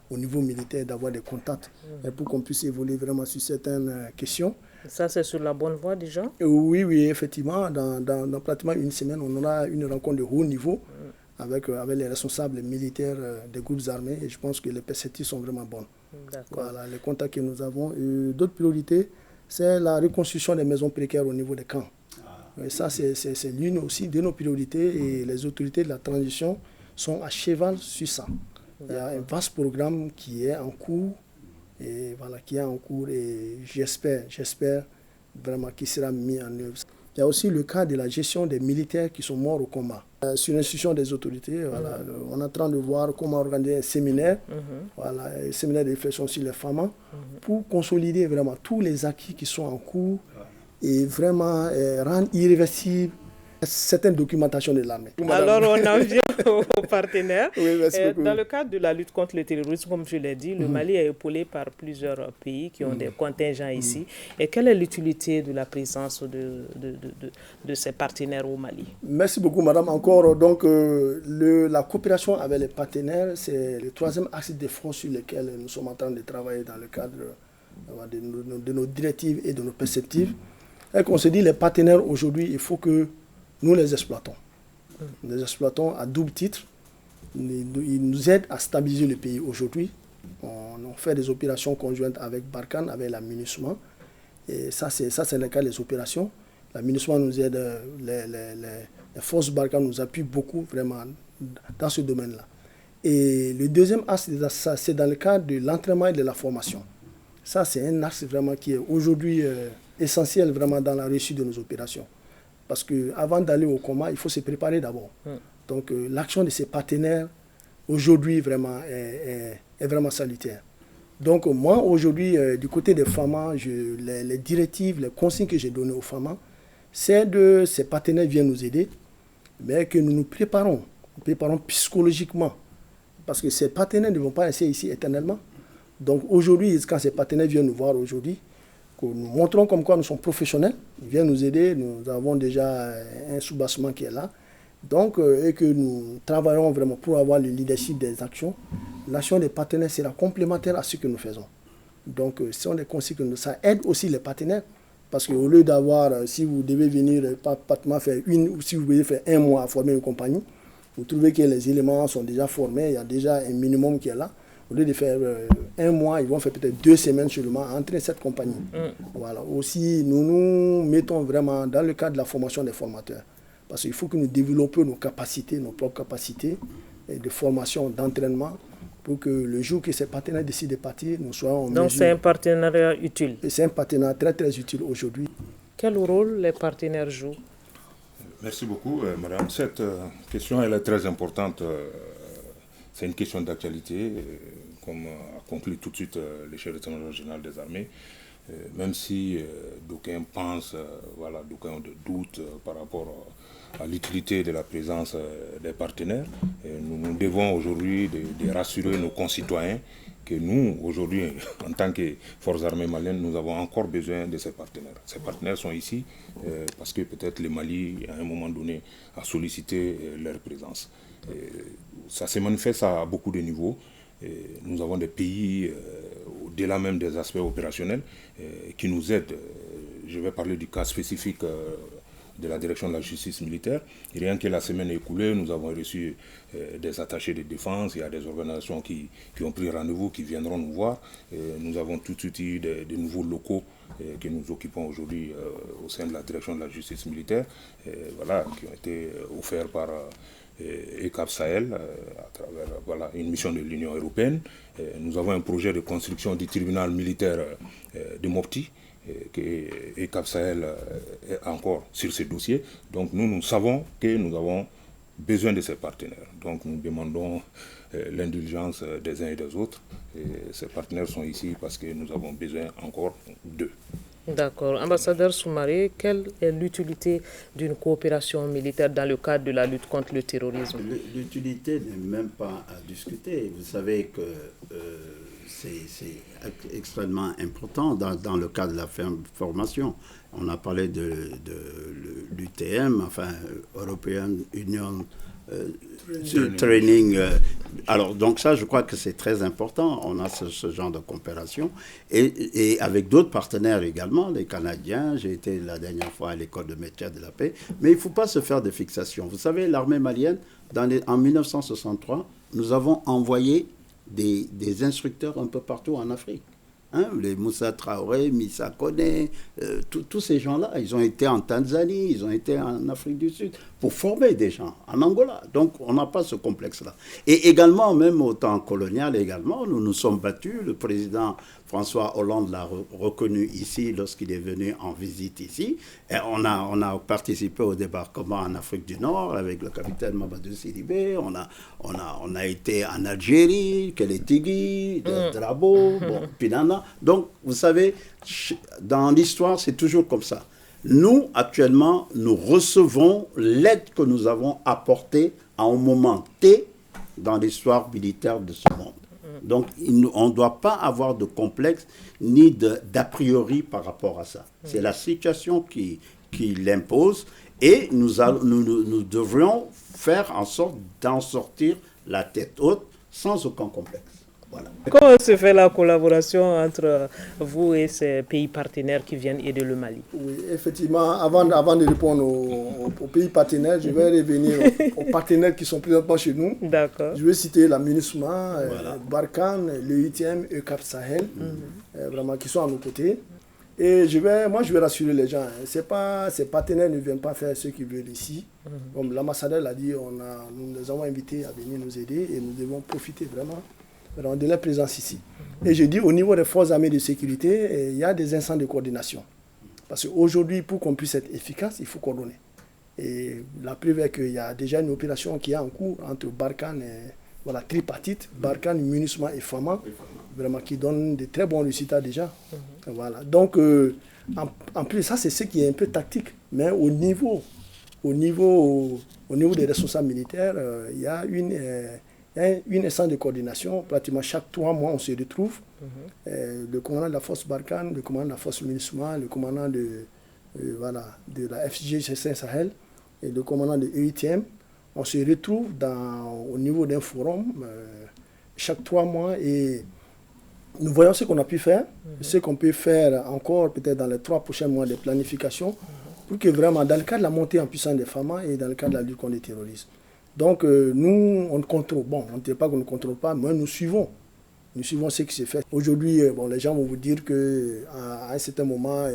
au niveau militaire, d'avoir des contacts pour qu'on puisse évoluer vraiment sur certaines questions. Ça, c'est sur la bonne voie déjà? Oui, effectivement. Dans pratiquement une semaine, on aura une rencontre de haut niveau avec les responsables militaires des groupes armés. Et je pense que les perspectives sont vraiment bonnes. Voilà, les contacts que nous avons. D'autres priorités, c'est la reconstruction des maisons précaires au niveau des camps. Et ça, c'est l'une aussi de nos priorités, et les autorités de la transition sont à cheval sur ça. Il y a un vaste programme qui est en cours, et j'espère vraiment qu'il sera mis en œuvre. Il y a aussi le cas de la gestion des militaires qui sont morts au combat. Sur l'institution des autorités, voilà, on est en train de voir comment organiser un séminaire, un séminaire de réflexion sur les femmes, pour consolider vraiment tous les acquis qui sont en cours et vraiment rendre irréversible certaines documentations de l'armée. Alors on en vient aux partenaires. Oui, merci beaucoup. Dans le cadre de la lutte contre le terrorisme, comme je l'ai dit, le Mali est épaulé par plusieurs pays qui ont des contingents ici. Et quelle est l'utilité de la présence de ces partenaires au Mali? Merci beaucoup, madame. Encore, donc, la coopération avec les partenaires, c'est le 3e axe de front sur lequel nous sommes en train de travailler dans le cadre de nos directives et de nos perspectives. Et qu'on se dit, les partenaires aujourd'hui, il faut que nous les exploitons. Nous les exploitons à double titre. Ils nous aident à stabiliser le pays aujourd'hui. On fait des opérations conjointes avec Barkhane, avec la MINUSMA. Et ça, c'est le cas des opérations. La MINUSMA nous aide, les forces Barkhane nous appuient beaucoup vraiment dans ce domaine-là. Et le deuxième axe, c'est dans le cadre de l'entraînement et de la formation. Ça, c'est un axe vraiment qui est aujourd'hui essentiel vraiment dans la réussite de nos opérations. Parce qu'avant d'aller au combat, il faut se préparer d'abord. Donc l'action de ces partenaires, aujourd'hui, vraiment, est vraiment salutaire. Donc moi, aujourd'hui, du côté des FAMA, les directives, les consignes que j'ai données aux FAMA, c'est de ces partenaires viennent nous aider, mais que nous nous préparons psychologiquement. Parce que ces partenaires ne vont pas rester ici éternellement. Donc aujourd'hui, quand ces partenaires viennent nous voir aujourd'hui, que nous montrons comme quoi nous sommes professionnels, ils viennent nous aider, nous avons déjà un soubassement qui est là. Donc, et que nous travaillons vraiment pour avoir le leadership des actions. L'action des partenaires sera complémentaire à ce que nous faisons. Donc, ce sont des consignes que ça aide aussi les partenaires. Parce qu'au lieu d'avoir, si vous devez venir pratiquement faire ou si vous devez faire 1 mois à former une compagnie, vous trouvez que les éléments sont déjà formés, il y a déjà un minimum qui est là. Au lieu de faire 1 mois, ils vont faire peut-être 2 semaines seulement à entrer cette compagnie. Voilà. Aussi, nous nous mettons vraiment dans le cadre de la formation des formateurs. Parce qu'il faut que nous développions nos capacités, nos propres capacités de formation, d'entraînement, pour que le jour que ces partenaires décident de partir, nous soyons en mesure. Donc c'est un partenariat utile. C'est un partenariat très très utile aujourd'hui. Quel rôle les partenaires jouent? Merci beaucoup, madame. Cette question elle est très importante. C'est une question d'actualité, comme a conclu tout de suite le chef d'état-major général des armées. Même si d'aucuns pensent, d'aucuns ont des doutes par rapport à l'utilité de la présence des partenaires, nous devons aujourd'hui de rassurer nos concitoyens que nous, aujourd'hui, en tant que forces armées maliennes, nous avons encore besoin de ces partenaires. Ces partenaires sont ici parce que peut-être le Mali, à un moment donné, a sollicité leur présence. Ça se manifeste à beaucoup de niveaux. Nous avons des pays, au-delà même des aspects opérationnels, qui nous aident. Je vais parler du cas spécifique de la direction de la justice militaire. Rien que la semaine écoulée, nous avons reçu des attachés de défense. Il y a des organisations qui ont pris rendez-vous, qui viendront nous voir. Nous avons tout de suite eu de nouveaux locaux que nous occupons aujourd'hui au sein de la direction de la justice militaire, qui ont été offerts par ECAP Sahel à travers une mission de l'Union européenne. Nous avons un projet de construction du tribunal militaire de Mopti, que ECAP Sahel est encore sur ce dossier. Donc nous savons que nous avons besoin de ces partenaires. Donc nous demandons l'indulgence des uns et des autres. Et ces partenaires sont ici parce que nous avons besoin encore d'eux. D'accord. Ambassadeur Soumaré, quelle est l'utilité d'une coopération militaire dans le cadre de la lutte contre le terrorisme? L'utilité n'est même pas à discuter. Vous savez que c'est extrêmement important dans le cadre de la formation. On a parlé de l'UTM, European Union Training. Alors, donc ça, je crois que c'est très important. On a ce genre de coopération. Et avec d'autres partenaires également, les Canadiens. J'ai été la dernière fois à l'école de métier de la paix. Mais il ne faut pas se faire de fixation. Vous savez, l'armée malienne, en 1963, nous avons envoyé des instructeurs un peu partout en Afrique. Les Moussa Traoré, Missa Kone, tous ces gens-là, ils ont été en Tanzanie, ils ont été en Afrique du Sud pour former des gens, en Angola. Donc, on n'a pas ce complexe-là. Et également, même au temps colonial, nous nous sommes battus. Le président François Hollande l'a reconnu ici lorsqu'il est venu en visite ici. Et on a participé au débarquement en Afrique du Nord avec le capitaine Mamadou Sidibé. On a été en Algérie, Kélétigui, Drabo, Pinana. Donc, vous savez, dans l'histoire, c'est toujours comme ça. Nous, actuellement, nous recevons l'aide que nous avons apportée à un moment T dans l'histoire militaire de ce monde. Donc, on ne doit pas avoir de complexe ni d'a priori par rapport à ça. C'est la situation qui l'impose et nous devrions faire en sorte d'en sortir la tête haute sans aucun complexe. Voilà. Comment se fait la collaboration entre vous et ces pays partenaires qui viennent aider le Mali? Oui, effectivement, avant de répondre aux pays partenaires, je vais revenir aux partenaires qui sont présentement chez nous. D'accord. Je vais citer la Barkhane, le 8e, ECAP Sahel, vraiment qui sont à nos côtés. Et moi, je vais rassurer les gens. Ces partenaires ne viennent pas faire ce qu'ils veulent ici. Comme l'ambassadeur l'a dit, nous les avons invités à venir nous aider et nous devons profiter vraiment de leur présence ici. Et je dis, au niveau des forces armées de sécurité, il y a des instances de coordination. Parce qu'aujourd'hui, pour qu'on puisse être efficace, il faut coordonner. Et la preuve est qu'il y a déjà une opération qui est en cours entre Barkhane et tripartite, Barkhane, MINUSMA et FAMA, vraiment qui donne de très bons résultats déjà. Voilà. Donc, en plus, ça c'est ce qui est un peu tactique. Mais au niveau des responsables militaires, il y a une instance de coordination. Pratiquement chaque 3 mois, on se retrouve. Le commandant de la force Barkhane, le commandant de la force MINUSMA, le commandant de la FGG Sahel et le commandant de EITM. On se retrouve au niveau d'un forum chaque 3 mois et nous voyons ce qu'on a pu faire, ce qu'on peut faire encore peut-être dans les 3 prochains mois de planification pour que vraiment dans le cadre de la montée en puissance des FAMA et dans le cadre de la lutte contre le terrorisme. Donc nous, on contrôle, on ne dit pas qu'on ne contrôle pas, mais nous suivons ce qui se fait. Aujourd'hui, les gens vont vous dire qu'à un certain moment,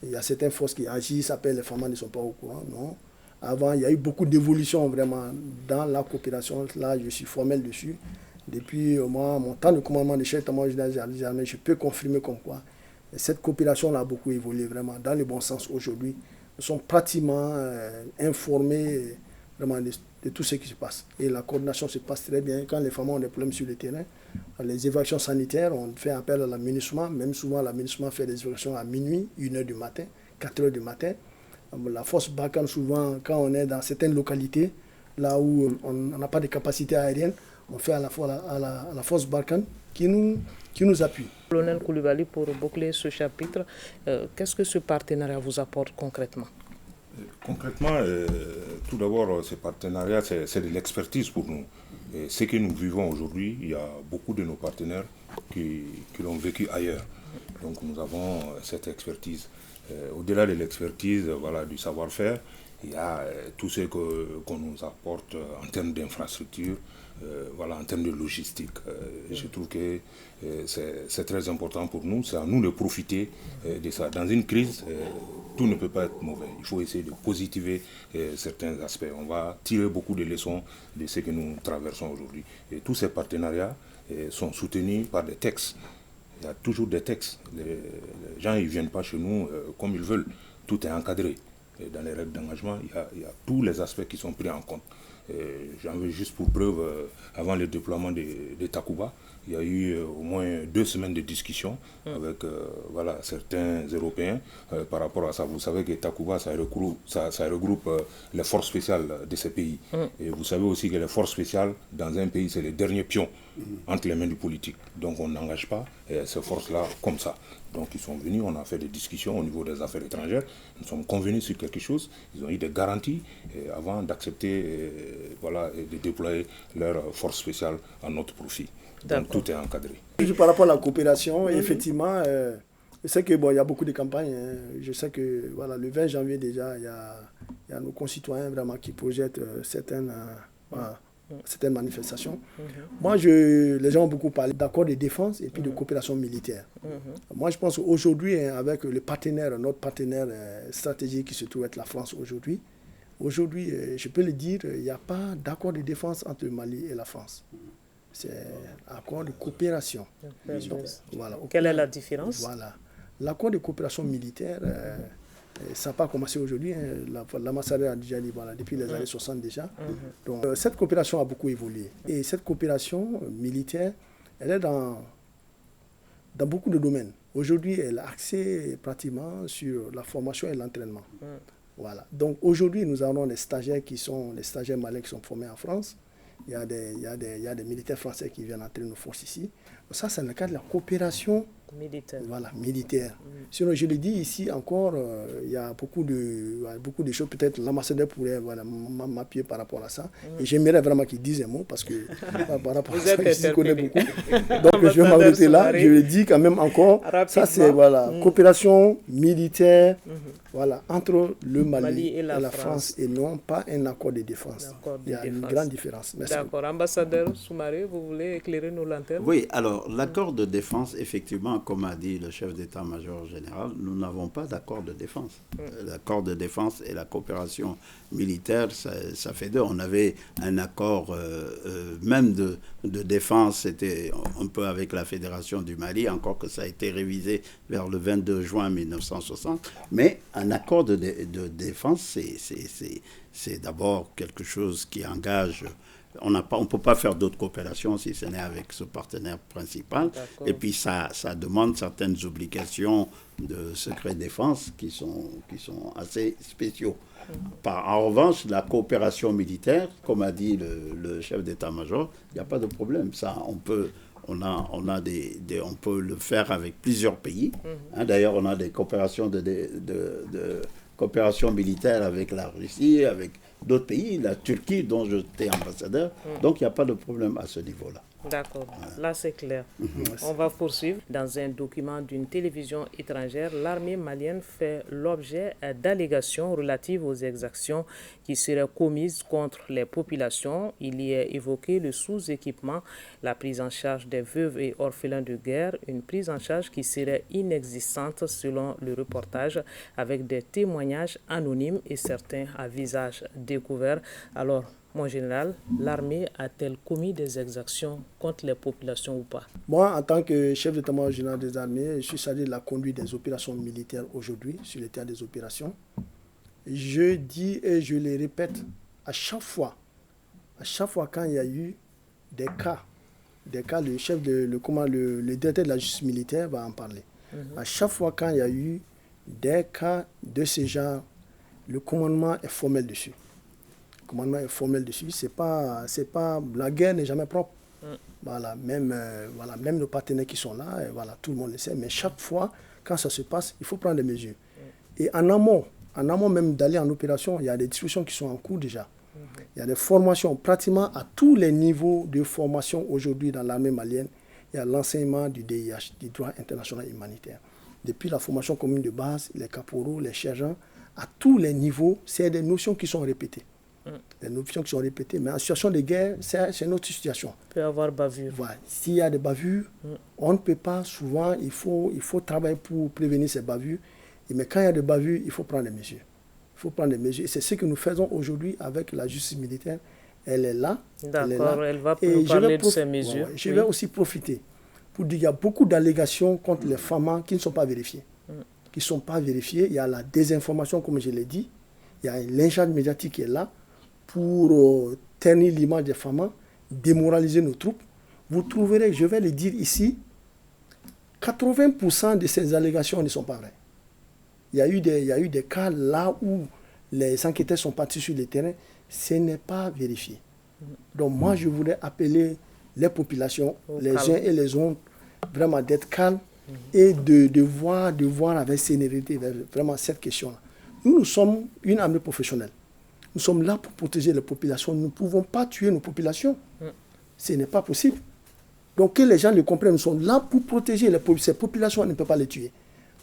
il y a certaines forces qui agissent, appellent les FAMA ne sont pas au courant, non. Avant, il y a eu beaucoup d'évolutions vraiment dans la coopération. Là, je suis formel dessus. Depuis mon temps de commandement de chef d'état-major des armées, je peux confirmer comme quoi cette coopération a beaucoup évolué vraiment dans le bon sens aujourd'hui. Nous sommes pratiquement informés vraiment de tout ce qui se passe. Et la coordination se passe très bien. Quand les femmes ont des problèmes sur le terrain, les évacuations sanitaires, on fait appel à la MINUSMA. Même souvent, la MINUSMA fait des évacuations à minuit, 1h du matin, 4h du matin. La force Barkhane, souvent, quand on est dans certaines localités, là où on n'a pas de capacité aérienne, on fait à la force Barkhane qui nous appuie. Colonel Coulibaly, pour boucler ce chapitre, qu'est-ce que ce partenariat vous apporte concrètement? Concrètement, tout d'abord, ce partenariat, c'est de l'expertise pour nous. Et ce que nous vivons aujourd'hui, il y a beaucoup de nos partenaires qui l'ont vécu ailleurs. Donc nous avons cette expertise. Au-delà de l'expertise, du savoir-faire, il y a tout ce qu'on nous apporte en termes d'infrastructure, en termes de logistique. Je trouve que c'est très important pour nous. C'est à nous de profiter de ça. Dans une crise, tout ne peut pas être mauvais. Il faut essayer de positiver certains aspects. On va tirer beaucoup de leçons de ce que nous traversons aujourd'hui. Et tous ces partenariats sont soutenus par des textes. Il y a toujours des textes. Les gens ne viennent pas chez nous comme ils veulent. Tout est encadré. Et dans les règles d'engagement, il y a tous les aspects qui sont pris en compte. J'en veux juste pour preuve, avant le déploiement de Takuba, il y a eu au moins 2 semaines de discussion avec certains Européens par rapport à ça. Vous savez que Takuba, ça regroupe les forces spéciales de ces pays. Et vous savez aussi que les forces spéciales, dans un pays, c'est les derniers pions entre les mains du politique. Donc on n'engage pas ces forces-là comme ça. Donc ils sont venus, on a fait des discussions au niveau des affaires étrangères. Nous sommes convenus sur quelque chose. Ils ont eu des garanties avant d'accepter et de déployer leurs forces spéciales à notre profit. Donc tout est encadré. Par rapport à la coopération, effectivement, je sais qu'il y a beaucoup de campagnes. Je sais que le 20 janvier déjà, il y a nos concitoyens vraiment qui projettent certaines manifestations. Moi, les gens ont beaucoup parlé d'accord de défense et puis de coopération militaire. Moi, je pense qu'aujourd'hui, avec notre partenaire stratégique qui se trouve être la France aujourd'hui, je peux le dire, il n'y a pas d'accord de défense entre le Mali et la France. C'est un accord de coopération. Quelle est la différence? L'accord de coopération militaire, ça n'a pas commencé aujourd'hui. L'ambassadeur a déjà dit depuis les années 60 déjà. Donc, cette coopération a beaucoup évolué. Et cette coopération militaire, elle est dans beaucoup de domaines. Aujourd'hui, elle a axé pratiquement sur la formation et l'entraînement. Donc aujourd'hui, nous avons des stagiaires malais qui sont formés en France. Il y a des militaires français qui viennent entrer nos forces ici. Ça, c'est le cadre de la coopération militaire. Sinon, je le dis ici encore, il y a beaucoup de choses. Peut-être l'ambassadeur pourrait m'appuyer par rapport à ça. Et j'aimerais vraiment qu'il dise un mot parce que par rapport à ça, je connais beaucoup. Donc, je vais m'arrêter là. Je le dis quand même encore. Rapidement. Ça, c'est coopération militaire Voilà, entre le Mali, Mali et la France et non pas un accord de défense. Il y a une grande différence. Merci. D'accord. Ambassadeur Soumaré, vous voulez éclairer nos lanternes? Oui, alors l'accord de défense, effectivement, comme a dit le chef d'état-major général, nous n'avons pas d'accord de défense. L'accord de défense et la coopération militaire, ça fait deux. On avait un accord même de défense, c'était un peu avec la Fédération du Mali, encore que ça a été révisé vers le 22 juin 1960. Mais un accord de défense, c'est d'abord quelque chose qui engage... On ne peut pas faire d'autres coopérations si ce n'est avec ce partenaire principal. Et puis ça demande certaines obligations de secret défense qui sont assez spéciaux. En revanche, la coopération militaire, comme a dit le chef d'état-major, il n'y a pas de problème. Ça, on peut le faire avec plusieurs pays. D'ailleurs, on a des coopérations coopération militaire avec la Russie, avec d'autres pays, la Turquie dont j'étais ambassadeur. Donc il n'y a pas de problème à ce niveau-là. D'accord, là c'est clair. On va poursuivre. Dans un document d'une télévision étrangère, l'armée malienne fait l'objet d'allégations relatives aux exactions qui seraient commises contre les populations. Il y est évoqué le sous-équipement, la prise en charge des veuves et orphelins de guerre, une prise en charge qui serait inexistante selon le reportage, avec des témoignages anonymes et certains à visage découvert. Alors, mon général, l'armée a-t-elle commis des exactions contre les populations ou pas? Moi, en tant que chef d'état-major général des armées, je suis chargé de la conduite des opérations militaires aujourd'hui sur le terrain des opérations. Je dis et je le répète à chaque fois quand il y a eu des cas, le chef le directeur de la justice militaire va en parler. À chaque fois quand il y a eu des cas de ce genre, le commandement est formel dessus. Le commandement est formel dessus. C'est pas, la guerre n'est jamais propre. Voilà, même nos partenaires qui sont là, tout le monde le sait. Mais chaque fois, quand ça se passe, il faut prendre des mesures. Et en amont même d'aller en opération, il y a des discussions qui sont en cours déjà. Il y a des formations pratiquement à tous les niveaux de formation aujourd'hui dans l'armée malienne. Il y a l'enseignement du DIH, du droit international humanitaire. Depuis la formation commune de base, les caporaux, les sergents, à tous les niveaux, c'est des notions qui sont répétées. Les notions qui sont répétées, mais en situation de guerre, c'est une autre situation. Il peut y avoir bavure. Voilà. S'il y a des bavures, on ne peut pas, souvent, il faut travailler pour prévenir ces bavures. Mais quand il y a des bavures, il faut prendre des mesures. Et c'est ce que nous faisons aujourd'hui avec la justice militaire. Elle est là. D'accord, elle va nous parler de ces mesures. Je vais aussi profiter pour dire qu'il y a beaucoup d'allégations contre les femmes qui ne sont pas vérifiées. Il y a la désinformation, comme je l'ai dit. Il y a un lynchage médiatique qui est là pour ternir l'image des femmes, démoraliser nos troupes. Vous trouverez, je vais le dire ici, 80% de ces allégations ne sont pas vraies. Il y a eu des cas là où les enquêteurs sont partis sur le terrain, ce n'est pas vérifié. Donc moi, je voudrais appeler les populations, les uns et les autres, vraiment d'être calmes et de voir avec sérénité vraiment cette question-là. Nous sommes une armée professionnelle. Nous sommes là pour protéger les populations. Nous ne pouvons pas tuer nos populations. Ce n'est pas possible. Donc que les gens le comprennent, nous sommes là pour protéger ces populations, on ne peut pas les tuer.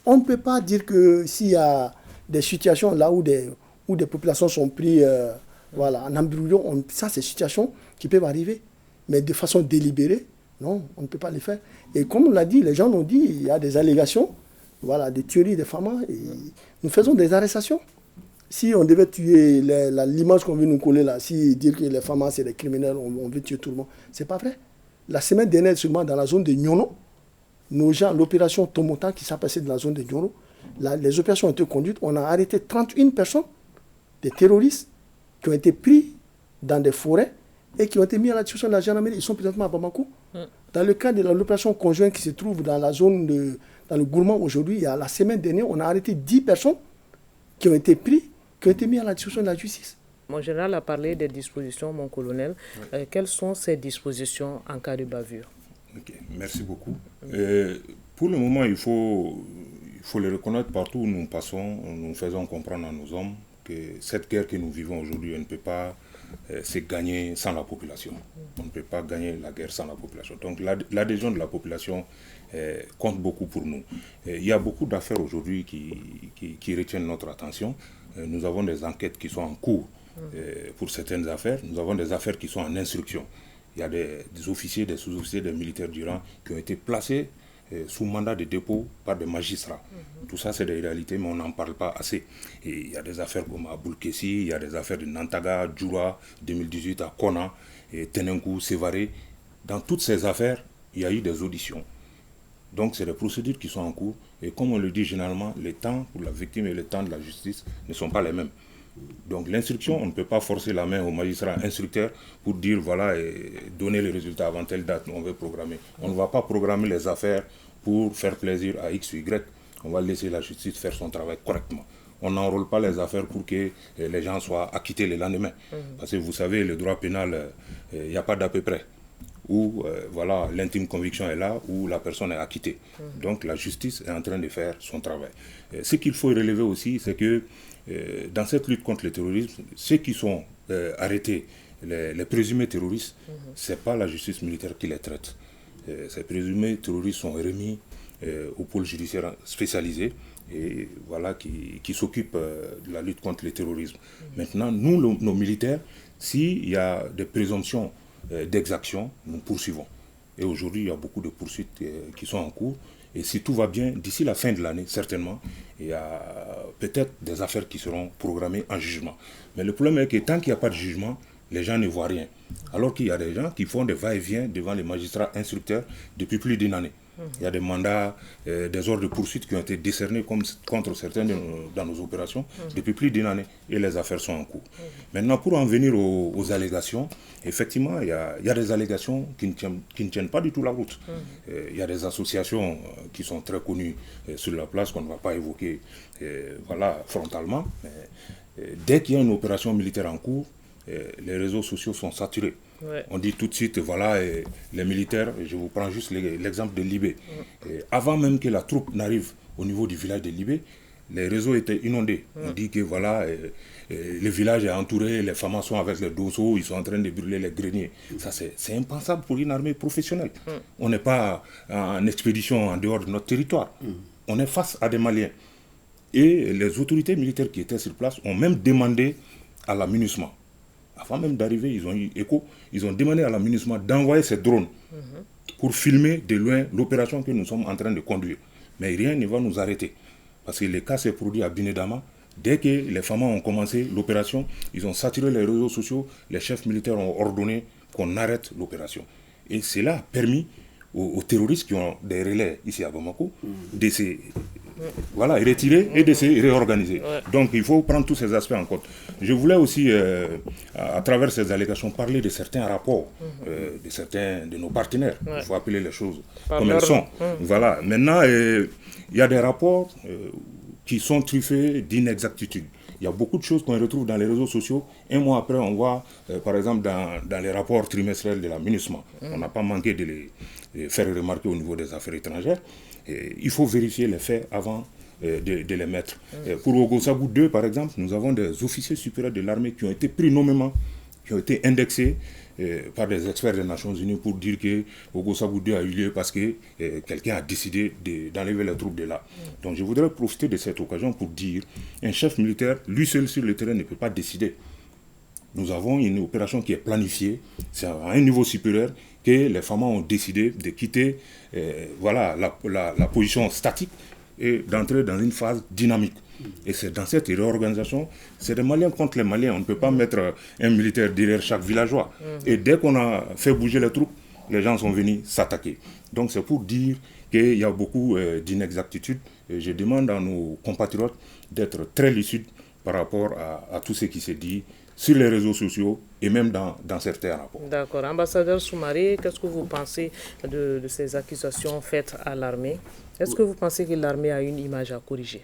On ne peut pas dire que s'il y a des situations là où des populations sont prises en embrouillon, ça c'est des situations qui peuvent arriver. Mais de façon délibérée, non, on ne peut pas les faire. Et comme on l'a dit, les gens l'ont dit, il y a des allégations, des tueries des femmes, et nous faisons des arrestations. Si on devait tuer l'image qu'on veut nous coller là, si dire que les femmes c'est des criminels, on veut tuer tout le monde, c'est pas vrai. La semaine dernière, seulement dans la zone de Nyono, nos gens, l'opération Tomota qui s'est passée dans la zone de Nyono, les opérations ont été conduites, on a arrêté 31 personnes, des terroristes, qui ont été pris dans des forêts et qui ont été mis à la disposition de la gendarmerie. Ils sont présentement à Bamako. Dans le cadre de l'opération conjointe qui se trouve dans la zone dans le Gourmand aujourd'hui, la semaine dernière, on a arrêté 10 personnes qui ont été pris, qui ont été mis à la disposition de la justice. Mon général a parlé des dispositions, mon colonel. Quelles sont ces dispositions en cas de bavure? Merci beaucoup. Pour le moment, il faut le reconnaître partout où nous passons. Nous faisons comprendre à nos hommes que cette guerre que nous vivons aujourd'hui, elle ne peut pas c'est gagner sans la population. On ne peut pas gagner la guerre sans la population. Donc l'adhésion de la population compte beaucoup pour nous. Il y a beaucoup d'affaires aujourd'hui qui retiennent notre attention. Nous avons des enquêtes qui sont en cours pour certaines affaires. Nous avons des affaires qui sont en instruction. Il y a des officiers, des sous-officiers, des militaires du rang qui ont été placés sous mandat de dépôt par des magistrats. Tout ça, c'est des réalités, mais on n'en parle pas assez. Et il y a des affaires comme à Boulkessi, il y a des affaires de Nantaga, Djoura, 2018 à Kona, et Tenenkou, Sévaré. Dans toutes ces affaires, il y a eu des auditions. Donc, c'est des procédures qui sont en cours. Et comme on le dit généralement, les temps pour la victime et les temps de la justice ne sont pas les mêmes. Donc, l'instruction, on ne peut pas forcer la main au magistrat instructeur pour dire, voilà, et donner les résultats avant telle date, on veut programmer. On ne va pas programmer les affaires pour faire plaisir à X ou Y. On va laisser la justice faire son travail correctement. On n'enrôle pas les affaires pour que les gens soient acquittés le lendemain. Parce que vous savez, le droit pénal, il n'y a pas d'à peu près. Où voilà, l'intime conviction est là, où la personne est acquittée. Donc la justice est en train de faire son travail. Ce qu'il faut relever aussi, c'est que dans cette lutte contre le terrorisme, ceux qui sont arrêtés, les présumés terroristes, ce n'est pas la justice militaire qui les traite. Ces présumés terroristes sont remis au pôle judiciaire spécialisé et voilà, qui s'occupe de la lutte contre le terrorisme. Maintenant, nous, nos militaires, s'il y a des présomptions d'exaction, nous poursuivons. Et aujourd'hui, il y a beaucoup de poursuites qui sont en cours. Et si tout va bien, d'ici la fin de l'année, certainement, il y a peut-être des affaires qui seront programmées en jugement. Mais le problème est que tant qu'il n'y a pas de jugement, les gens ne voient rien. Alors qu'il y a des gens qui font des va-et-vient devant les magistrats instructeurs depuis plus d'une année. Il y a des mandats, des ordres de poursuite qui ont été décernés contre certains dans nos opérations depuis plus d'une année et les affaires sont en cours. Maintenant, pour en venir aux allégations, effectivement, il y a des allégations qui ne tiennent pas du tout la route. Il y a des associations qui sont très connues sur la place qu'on ne va pas évoquer voilà, frontalement. Dès qu'il y a une opération militaire en cours, les réseaux sociaux sont saturés. Ouais. On dit tout de suite, voilà, les militaires, je vous prends juste l'exemple de Libé. Avant même que la troupe n'arrive au niveau du village de Libé, les réseaux étaient inondés. On dit que voilà, le village est entouré, les femmes sont avec les dossos, ils sont en train de brûler les greniers. Ça, c'est impensable pour une armée professionnelle. On n'est pas en expédition en dehors de notre territoire. On est face à des Maliens. Et les autorités militaires qui étaient sur place ont même demandé à la MINUSMA. Avant même d'arriver, ils ont eu écho, ils ont demandé à la MINUSMA d'envoyer ces drones pour filmer de loin l'opération que nous sommes en train de conduire. Mais rien ne va nous arrêter. Parce que le cas s'est produit à Binedama. Dès que les femmes ont commencé l'opération, ils ont saturé les réseaux sociaux, les chefs militaires ont ordonné qu'on arrête l'opération. Et cela a permis aux terroristes qui ont des relais ici à Bamako de se retirer et de se réorganiser. Donc il faut prendre tous ces aspects en compte. Je voulais aussi, à travers ces allégations, parler de certains rapports de certains de nos partenaires. Il faut appeler les choses comme elles sont. Voilà. Maintenant, il y a des rapports qui sont truffés d'inexactitudes. Il y a beaucoup de choses qu'on retrouve dans les réseaux sociaux. Un mois après, on voit, par exemple, dans les rapports trimestriels de la MINUSMA. On n'a pas manqué de les faire remarquer au niveau des affaires étrangères. Il faut vérifier les faits avant de les mettre. Pour Ogosabou 2, par exemple, nous avons des officiers supérieurs de l'armée qui ont été pris nommément, qui ont été indexés par des experts des Nations Unies pour dire que Ogosabou 2 a eu lieu parce que quelqu'un a décidé d'enlever les troupes de là. Donc je voudrais profiter de cette occasion pour dire un chef militaire, lui seul sur le terrain, ne peut pas décider. Nous avons une opération qui est planifiée, c'est à un niveau supérieur que les femmes ont décidé de quitter la position statique et d'entrer dans une phase dynamique. Et c'est dans cette réorganisation, c'est des Maliens contre les Maliens. On ne peut pas mettre un militaire derrière chaque villageois. Et dès qu'on a fait bouger les troupes, les gens sont venus s'attaquer. Donc c'est pour dire qu'il y a beaucoup d'inexactitudes. Et je demande à nos compatriotes d'être très lucides par rapport à tout ce qui s'est dit sur les réseaux sociaux et même dans certains rapports. D'accord. Ambassadeur Soumaré, qu'est-ce que vous pensez de ces accusations faites à l'armée? Est-ce que vous pensez que l'armée a une image à corriger?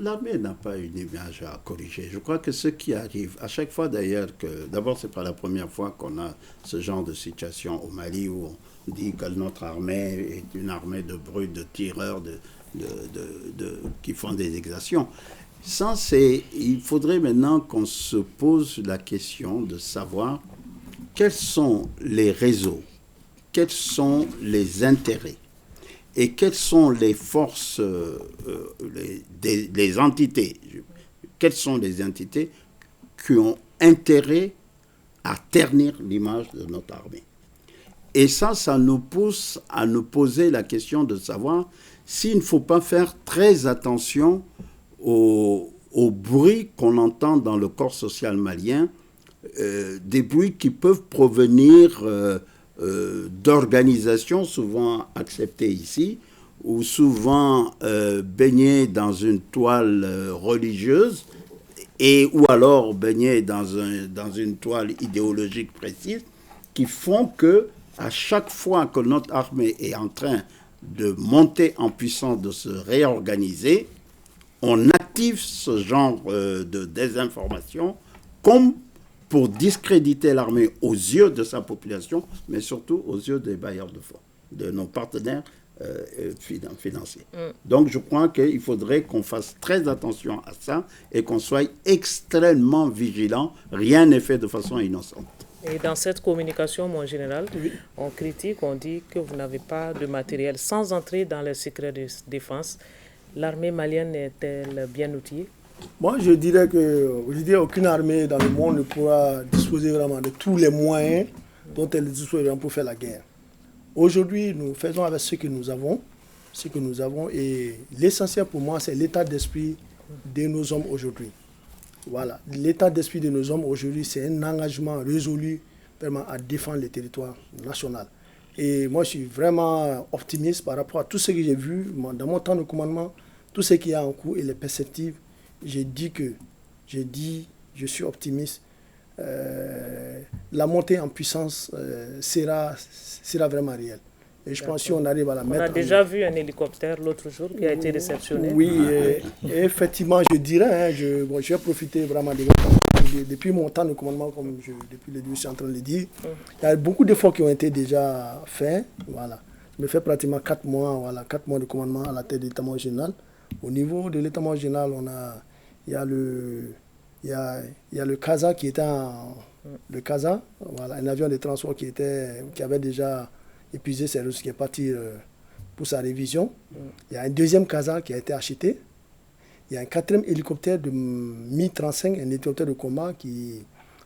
L'armée n'a pas une image à corriger. Je crois que ce qui arrive, à chaque fois d'ailleurs, d'abord c'est pas la première fois qu'on a ce genre de situation au Mali où on dit que notre armée est une armée de brutes, de tireurs, qui font des exactions. Il faudrait maintenant qu'on se pose la question de savoir quels sont les réseaux, quels sont les intérêts et quelles sont les forces, les entités, quelles sont les entités qui ont intérêt à ternir l'image de notre armée. Et ça nous pousse à nous poser la question de savoir s'il ne faut pas faire très attention au bruit qu'on entend dans le corps social malien, des bruits qui peuvent provenir d'organisations souvent acceptées ici, ou souvent baignées dans une toile religieuse, ou alors baignées dans une toile idéologique précise, qui font que à chaque fois que notre armée est en train de monter en puissance, de se réorganiser, on active ce genre de désinformation comme pour discréditer l'armée aux yeux de sa population, mais surtout aux yeux des bailleurs de fonds, de nos partenaires financiers. Donc je crois qu'il faudrait qu'on fasse très attention à ça et qu'on soit extrêmement vigilant. Rien n'est fait de façon innocente. Et dans cette communication, mon général, on critique, on dit que vous n'avez pas de matériel. Sans entrer dans les secrets de défense, l'armée malienne est-elle bien outillée? Moi, je dirais qu'aucune armée dans le monde ne pourra disposer vraiment de tous les moyens dont elle dispose pour faire la guerre. Aujourd'hui, nous faisons avec ce que nous avons, et l'essentiel pour moi, c'est l'état d'esprit de nos hommes aujourd'hui. Voilà, l'état d'esprit de nos hommes aujourd'hui, c'est un engagement résolu vraiment à défendre le territoire national. Et moi, je suis vraiment optimiste par rapport à tout ce que j'ai vu dans mon temps de commandement, tout ce qu'il y a en cours et les perspectives. Je suis optimiste. La montée en puissance sera vraiment réelle. Et je pense que si on arrive à la mettre... On a déjà vu un hélicoptère l'autre jour qui a été réceptionné. Oui, et effectivement, je dirais, je vais profiter vraiment depuis mon temps de commandement, comme depuis le début, je suis en train de le dire. Il y a beaucoup d'efforts qui ont été déjà faits. Voilà. Je me fais pratiquement 4 mois de commandement à la tête de l'état-major général. Au niveau de l'état-major général, il y a le CASA qui était le CASA, voilà, un avion de transport qui avait déjà épuisé ses ressources, qui est parti pour sa révision. Il y a un deuxième CASA qui a été acheté. Il y a un 4e hélicoptère de Mi-35, un hélicoptère de combat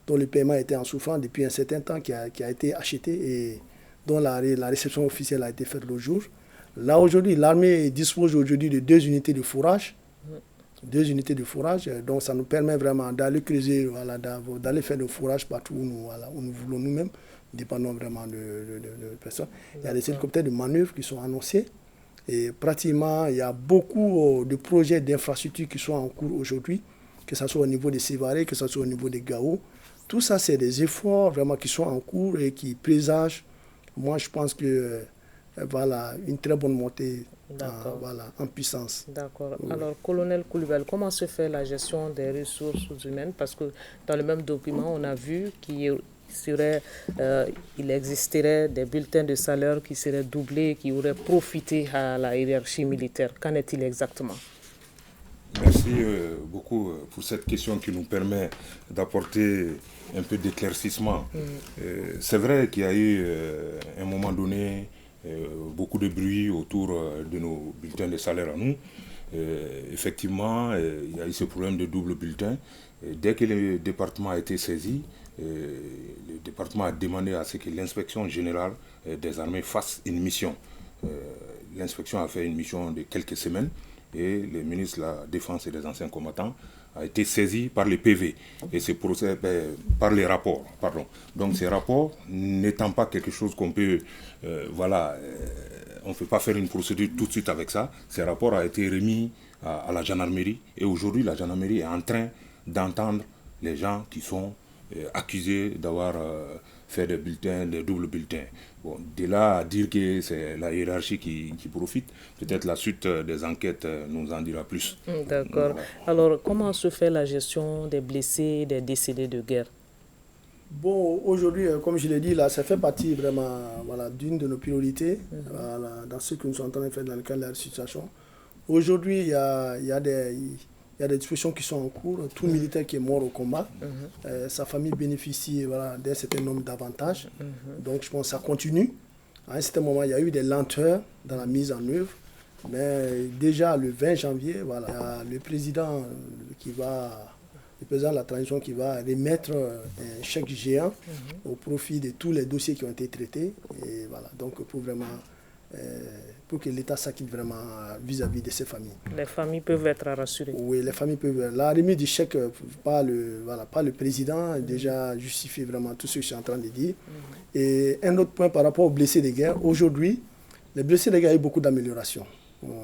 dont le paiement était en souffrance depuis un certain temps, qui a été acheté et dont la réception officielle a été faite le jour. Là, aujourd'hui, l'armée dispose aujourd'hui de 2 unités de fourrage. 2 unités de fourrage, donc ça nous permet vraiment d'aller creuser, voilà, d'aller faire le fourrage partout où nous voulons nous-mêmes, dépendant vraiment de personnes. Il y a des hélicoptères de manœuvre qui sont annoncés et pratiquement il y a beaucoup de projets d'infrastructures qui sont en cours aujourd'hui, que ce soit au niveau des Sévarés, que ce soit au niveau des Gao. Tout ça, c'est des efforts vraiment qui sont en cours et qui présagent, moi je pense que voilà, une très bonne montée en puissance. D'accord. Oui. Alors, colonel Coulibaly, comment se fait la gestion des ressources humaines? Parce que dans le même document, on a vu qu'il existerait des bulletins de salaire qui seraient doublés, qui auraient profité à la hiérarchie militaire. Qu'en est-il exactement? Merci beaucoup pour cette question qui nous permet d'apporter un peu d'éclaircissement. C'est vrai qu'il y a eu, à un moment donné, beaucoup de bruit autour de nos bulletins de salaire à nous. Effectivement, il y a eu ce problème de double bulletin. Dès que le département a été saisi, le département a demandé à ce que l'inspection générale des armées fasse une mission. L'inspection a fait une mission de quelques semaines et le ministre de la Défense et des anciens combattants a été saisi par les PV et c'est par les rapports. Pardon. Donc ces rapports n'étant pas quelque chose qu'on peut... on ne peut pas faire une procédure tout de suite avec ça. Ces rapports ont été remis à la gendarmerie et aujourd'hui la gendarmerie est en train d'entendre les gens qui sont accusés d'avoir fait des bulletins, des doubles bulletins. Bon, de là à dire que c'est la hiérarchie qui profite, peut-être la suite des enquêtes nous en dira plus. D'accord. Voilà. Alors, comment se fait la gestion des blessés, des décédés de guerre? Bon, aujourd'hui, comme je l'ai dit, là, ça fait partie vraiment d'une de nos priorités dans ce que nous sommes en train de faire dans le cadre de la situation. Aujourd'hui, il y a il y a des dispositions qui sont en cours. Tout militaire qui est mort au combat, sa famille bénéficie d'un certain nombre d'avantages. Donc je pense que ça continue. À un certain moment, il y a eu des lenteurs dans la mise en œuvre. Mais déjà le 20 janvier, il y a le président de la transition qui va remettre un chèque géant au profit de tous les dossiers qui ont été traités. Et voilà, donc pour que l'État s'acquitte vraiment vis-à-vis de ses familles. Les familles peuvent être rassurées. Oui, les familles peuvent. La remise du chèque par le président déjà justifie vraiment tout ce que je suis en train de dire. Et un autre point par rapport aux blessés de guerre. Aujourd'hui, les blessés de guerre, il y a eu beaucoup d'améliorations.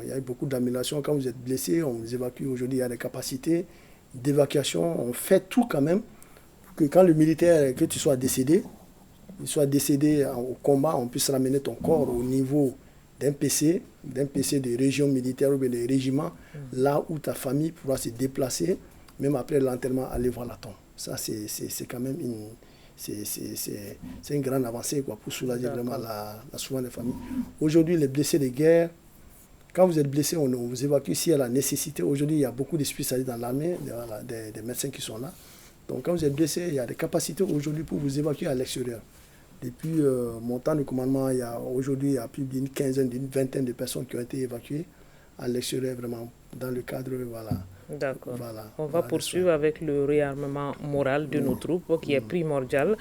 Il y a eu beaucoup d'améliorations. Quand vous êtes blessé, on vous évacue. Aujourd'hui, il y a des capacités d'évacuation. On fait tout quand même pour que quand le militaire, que tu sois décédé, au combat, on puisse ramener ton corps au niveau d'un PC de région militaire ou des régiments, là où ta famille pourra se déplacer, même après l'enterrement, aller voir la tombe. Ça, c'est quand même une grande avancée pour soulager vraiment la souffrance des familles. Aujourd'hui, les blessés de guerre, quand vous êtes blessé, on vous évacue s'il y a la nécessité. Aujourd'hui, il y a beaucoup de spécialistes dans l'armée, des médecins qui sont là. Donc, quand vous êtes blessé, il y a des capacités aujourd'hui pour vous évacuer à l'extérieur. Depuis mon temps de commandement, aujourd'hui, il y a plus d'une quinzaine, d'une vingtaine de personnes qui ont été évacuées à l'extérieur, vraiment, dans le cadre, D'accord. On va poursuivre avec le réarmement moral de nos troupes, qui est primordial.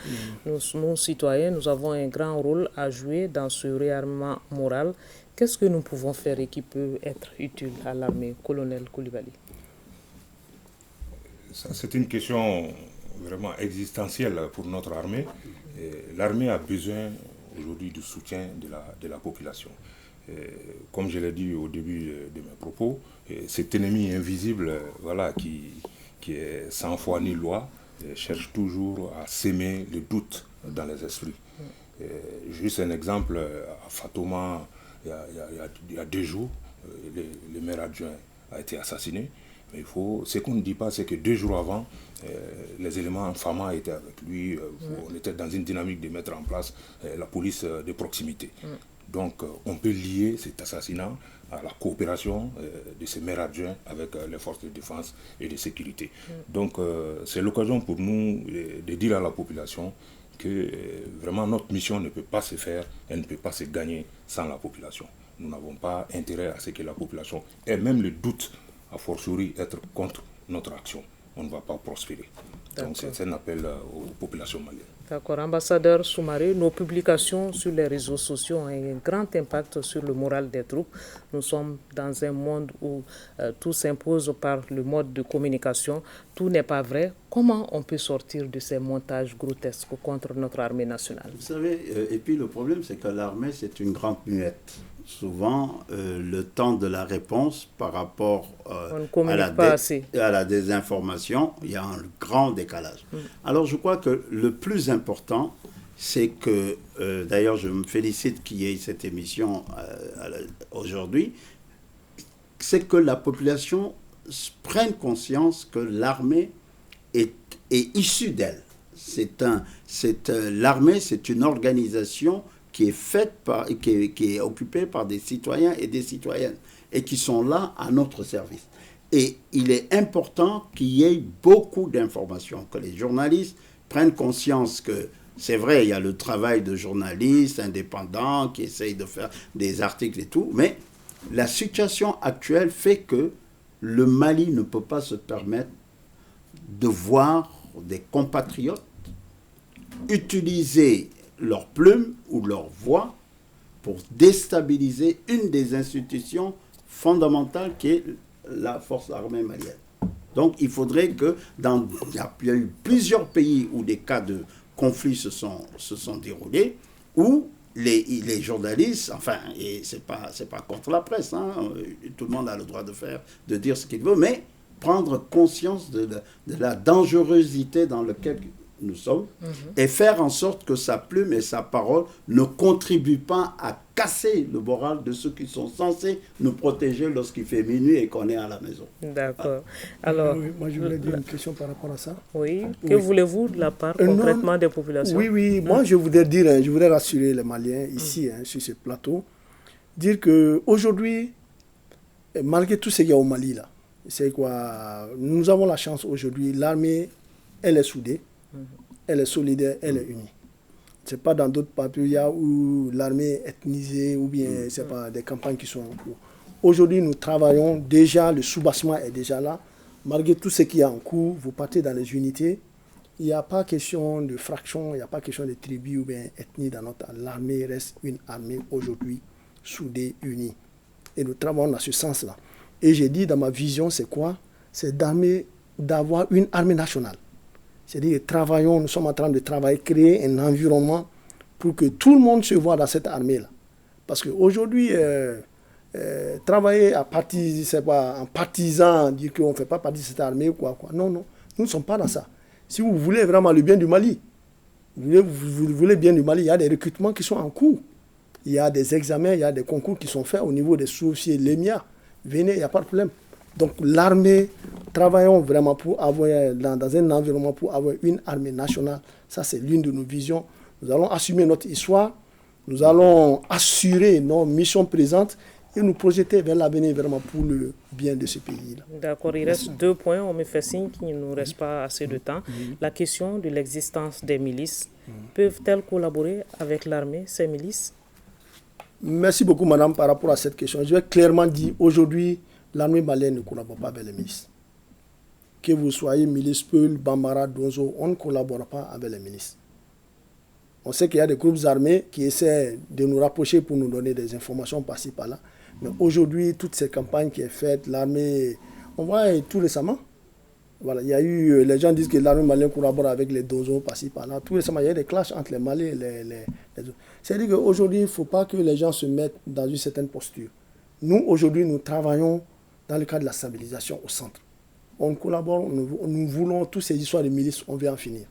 Nous, citoyens, nous avons un grand rôle à jouer dans ce réarmement moral. Qu'est-ce que nous pouvons faire et qui peut être utile à l'armée, colonel Coulibaly? C'est une question vraiment existentielle pour notre armée. L'armée a besoin aujourd'hui du soutien de la population. Comme je l'ai dit au début de mes propos, cet ennemi invisible qui est sans foi ni loi cherche toujours à s'aimer le doute dans les esprits. Juste un exemple, à Fatouma, il y a 2 jours, le maire adjoint a été assassiné. Mais ce qu'on ne dit pas, c'est que 2 jours avant, les éléments FAMA étaient avec lui. On était dans une dynamique de mettre en place la police de proximité. Donc, on peut lier cet assassinat à la coopération de ces maires adjoints avec les forces de défense et de sécurité. Donc, c'est l'occasion pour nous de dire à la population que vraiment notre mission ne peut pas se faire, elle ne peut pas se gagner sans la population. Nous n'avons pas intérêt à ce que la population ait même le doute, a fortiori être contre notre action. On ne va pas prospérer. Donc c'est un appel aux populations maliennes. D'accord. Ambassadeur Soumaré, nos publications sur les réseaux sociaux ont un grand impact sur le moral des troupes. Nous sommes dans un monde où tout s'impose par le mode de communication. Tout n'est pas vrai. Comment on peut sortir de ces montages grotesques contre notre armée nationale? Vous savez, et puis le problème, c'est que l'armée, c'est une grande muette. Souvent, le temps de la réponse par rapport à la désinformation, il y a un grand décalage. Alors, je crois que le plus important, c'est que, d'ailleurs, je me félicite qu'il y ait cette émission aujourd'hui, c'est que la population prenne conscience que l'armée est issue d'elle. L'armée, c'est une organisation qui est occupée par des citoyens et des citoyennes et qui sont là à notre service. Et il est important qu'il y ait beaucoup d'informations, que les journalistes prennent conscience que c'est vrai, il y a le travail de journalistes indépendants qui essayent de faire des articles et tout, mais la situation actuelle fait que le Mali ne peut pas se permettre de voir des compatriotes utiliser leur plume ou leur voix pour déstabiliser une des institutions fondamentales qui est la force armée malienne. Donc il faudrait que il y a eu plusieurs pays où des cas de conflit se sont déroulés, où les journalistes, enfin, et c'est pas contre la presse, hein, tout le monde a le droit de dire ce qu'il veut, mais prendre conscience de la dangerosité dans laquelle nous sommes, et faire en sorte que sa plume et sa parole ne contribuent pas à casser le moral de ceux qui sont censés nous protéger lorsqu'il fait minuit et qu'on est à la maison. D'accord. Alors, moi, je voulais dire une question par rapport à ça. Oui. Que voulez-vous de la part concrètement des populations? Oui. Moi, je voudrais rassurer les Maliens ici, sur ce plateau, dire qu'aujourd'hui, malgré tout ce qu'il y a au Mali, là, c'est quoi? Nous avons la chance aujourd'hui, l'armée, elle est soudée, elle est solidaire, elle est unie. Ce n'est pas dans d'autres pays où l'armée est ethnisée ou bien c'est pas des campagnes qui sont en cours. Aujourd'hui, nous travaillons déjà, le soubassement est déjà là. Malgré tout ce qu'il y a en cours, vous partez dans les unités. Il n'y a pas question de fraction, il n'y a pas question de tribu ou bien ethnie dans notre... L'armée reste une armée aujourd'hui soudée, unie. Et nous travaillons dans ce sens-là. Et j'ai dit dans ma vision, c'est quoi? C'est d'avoir une armée nationale. C'est-à-dire, nous sommes en train de travailler, créer un environnement pour que tout le monde se voit dans cette armée-là. Parce qu'aujourd'hui, travailler en partisan, dire qu'on ne fait pas partie de cette armée ou quoi. Non, nous ne sommes pas dans ça. Si vous voulez vraiment le bien du Mali, vous voulez le bien du Mali, il y a des recrutements qui sont en cours. Il y a des examens, il y a des concours qui sont faits au niveau des sous-officiers, l'EMIA. Venez, il n'y a pas de problème. Donc l'armée, travaillons vraiment pour avoir, dans un environnement pour avoir une armée nationale. Ça, c'est l'une de nos visions. Nous allons assumer notre histoire, nous allons assurer nos missions présentes et nous projeter vers l'avenir vraiment pour le bien de ce pays-là. D'accord, il reste 2 points. On me fait signe qu'il ne nous reste pas assez de temps. La question de l'existence des milices. Peuvent-elles collaborer avec l'armée, ces milices? Merci beaucoup, madame, par rapport à cette question. Je vais clairement dire, aujourd'hui, l'armée malienne ne collabore pas avec les milices. Que vous soyez milice Peul, Bambara, Donzo, on ne collabore pas avec les milices. On sait qu'il y a des groupes armés qui essaient de nous rapprocher pour nous donner des informations par-ci, par-là. Mais aujourd'hui, toutes ces campagnes qui sont faites, l'armée, on voit tout récemment, voilà, il y a eu, les gens disent que l'armée malienne collabore avec les Donzo par-ci, par-là. Tout récemment, il y a eu des clashs entre les Maliens et les autres. C'est-à-dire qu'aujourd'hui, il ne faut pas que les gens se mettent dans une certaine posture. Nous, aujourd'hui, nous travaillons dans le cadre de la stabilisation au centre. On collabore, nous voulons toutes ces histoires de milices, on veut en finir.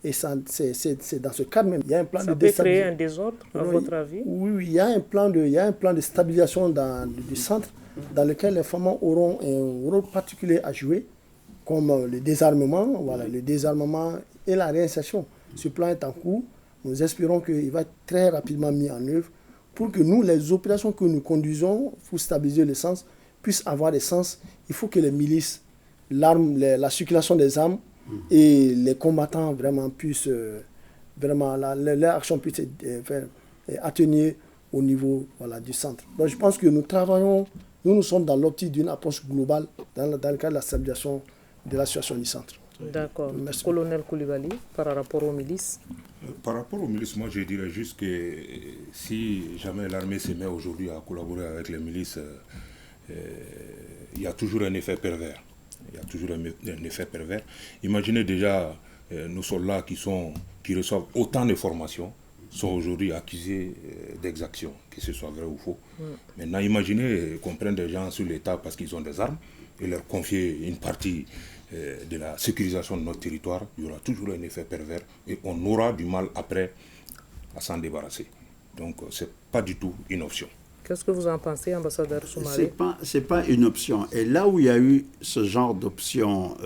Et c'est dans ce cadre même. Il y a un plan ça peut créer un désordre, à votre avis? Oui, il y a un plan de stabilisation du centre dans lequel les femmes auront un rôle particulier à jouer, comme le désarmement, voilà, le désarmement et la réinsertion. Ce plan est en cours. Nous espérons qu'il va être très rapidement mis en œuvre pour que nous, les opérations que nous conduisons pour stabiliser le sens, puissent avoir des sens. Il faut que les milices, l'arme, la circulation des armes et les combattants vraiment puissent, vraiment, leur action puisse être atténuée au niveau, voilà, du centre. Donc je pense que nous travaillons, nous sommes dans l'optique d'une approche globale dans le cadre de la stabilisation de la situation du centre. D'accord. Colonel Koulibaly, par rapport aux milices? Par rapport aux milices, moi je dirais juste que si jamais l'armée se met aujourd'hui à collaborer avec les milices, il y a toujours un effet pervers. Il y a toujours un effet pervers. Imaginez déjà nos soldats qui reçoivent autant de formations sont aujourd'hui accusés d'exaction, que ce soit vrai ou faux. Maintenant, imaginez qu'on prenne des gens sur l'État parce qu'ils ont des armes et leur confier une partie de la sécurisation de notre territoire. Il y aura toujours un effet pervers et on aura du mal après à s'en débarrasser. Donc, ce n'est pas du tout une option. Qu'est-ce que vous en pensez, ambassadeur Soumaré? C'est pas une option. Et là où il y a eu ce genre d'option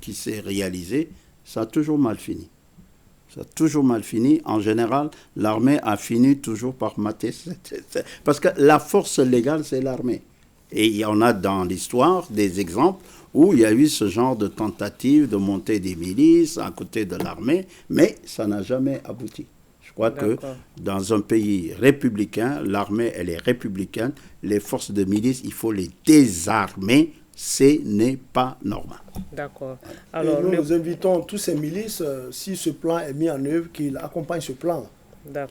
qui s'est réalisé, ça a toujours mal fini. Ça a toujours mal fini. En général, l'armée a fini toujours par mater. Parce que la force légale, c'est l'armée. Et il y en a dans l'histoire des exemples où il y a eu ce genre de tentative de monter des milices à côté de l'armée, mais ça n'a jamais abouti. Je crois que dans un pays républicain, l'armée, elle est républicaine. Les forces de milice, il faut les désarmer. Ce n'est pas normal. D'accord. Alors, nous invitons tous ces milices, si ce plan est mis en œuvre, qu'ils accompagnent ce plan.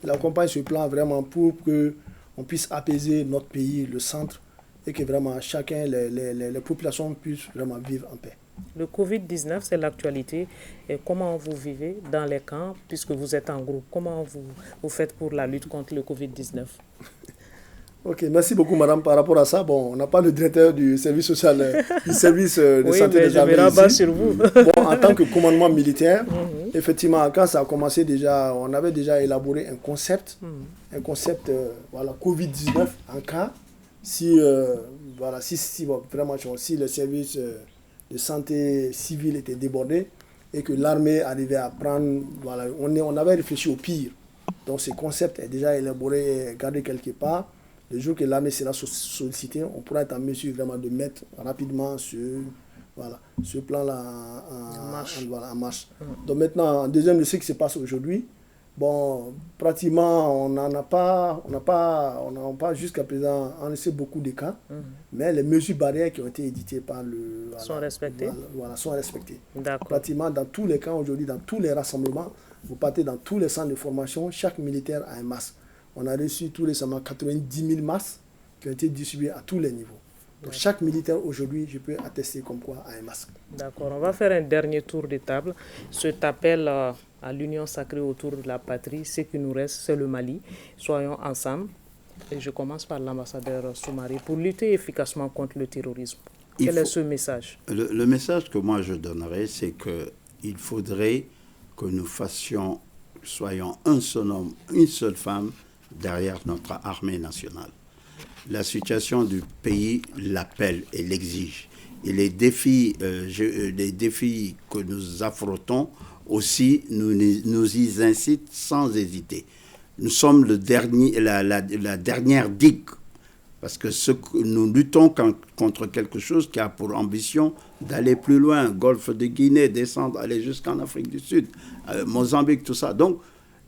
Qu'ils accompagnent ce plan vraiment pour qu'on puisse apaiser notre pays, le centre, et que vraiment chacun, les populations puissent vraiment vivre en paix. Le Covid-19, c'est l'actualité. Et comment vous vivez dans les camps, puisque vous êtes en groupe? Comment vous faites pour la lutte contre le Covid-19? Ok, merci beaucoup, madame. Par rapport à ça, bon, on n'a pas le directeur du service social, du service de oui, santé mais des armées ici. sur vous. Bon, en tant que commandement militaire, effectivement, quand ça a commencé déjà, on avait déjà élaboré un concept, voilà, Covid-19 en cas, si vraiment, si le service de santé civile était débordé et que l'armée arrivait à prendre, voilà, on avait réfléchi au pire. Donc ce concept est déjà élaboré et gardé quelque part. Le jour que l'armée sera sollicitée, on pourra être en mesure vraiment de mettre rapidement ce plan-là en marche. Donc maintenant, en deuxième de ce qui se passe aujourd'hui, bon, pratiquement, on n'a pas jusqu'à présent, on sait beaucoup de cas, mais les mesures barrières qui ont été éditées par sont respectées. Sont respectées. Pratiquement, dans tous les cas aujourd'hui, dans tous les rassemblements, vous partez dans tous les centres de formation, chaque militaire a un masque. On a reçu tout récemment 90 000 masques qui ont été distribués à tous les niveaux. Donc chaque militaire aujourd'hui, je peux attester comme quoi a un masque. D'accord, on va faire un dernier tour de table. Cet appel à l'union sacrée autour de la patrie, ce qui nous reste, c'est le Mali. Soyons ensemble. Et je commence par l'ambassadeur Soumaré. Pour lutter efficacement contre le terrorisme, quel est ce message? Le message que moi je donnerais, c'est qu'il faudrait que nous soyons un seul homme, une seule femme derrière notre armée nationale. La situation du pays l'appelle et l'exige. Et les défis que nous affrontons aussi nous y incitent sans hésiter. Nous sommes la dernière digue, parce que nous luttons contre quelque chose qui a pour ambition d'aller plus loin, Golfe de Guinée, descendre, aller jusqu'en Afrique du Sud, Mozambique, tout ça. Donc,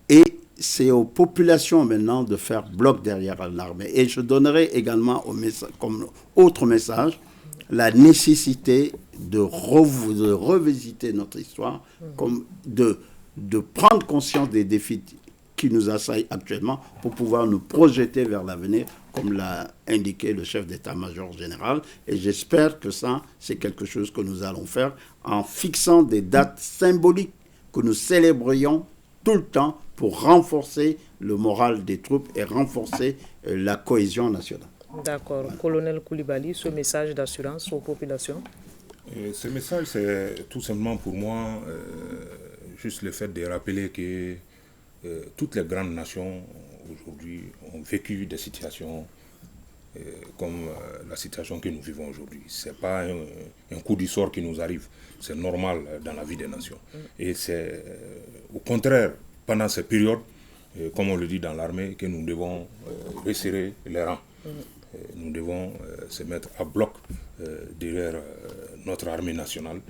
et c'est aux populations maintenant de faire bloc derrière l'armée. Et je donnerai également comme autre message la nécessité de revisiter notre histoire, comme de prendre conscience des défis qui nous assaillent actuellement pour pouvoir nous projeter vers l'avenir, comme l'a indiqué le chef d'état-major général. Et j'espère que ça, c'est quelque chose que nous allons faire en fixant des dates symboliques que nous célébrions tout le temps pour renforcer le moral des troupes et renforcer la cohésion nationale. D'accord. Voilà. Colonel Koulibaly, ce message d'assurance aux populations? Ce message, c'est tout simplement pour moi juste le fait de rappeler que toutes les grandes nations aujourd'hui ont vécu des situations comme la situation que nous vivons aujourd'hui. Ce n'est pas un coup du sort qui nous arrive, c'est normal dans la vie des nations. Et c'est au contraire, pendant ces périodes, comme on le dit dans l'armée, que nous devons resserrer les rangs. Nous devons se mettre à bloc derrière notre armée nationale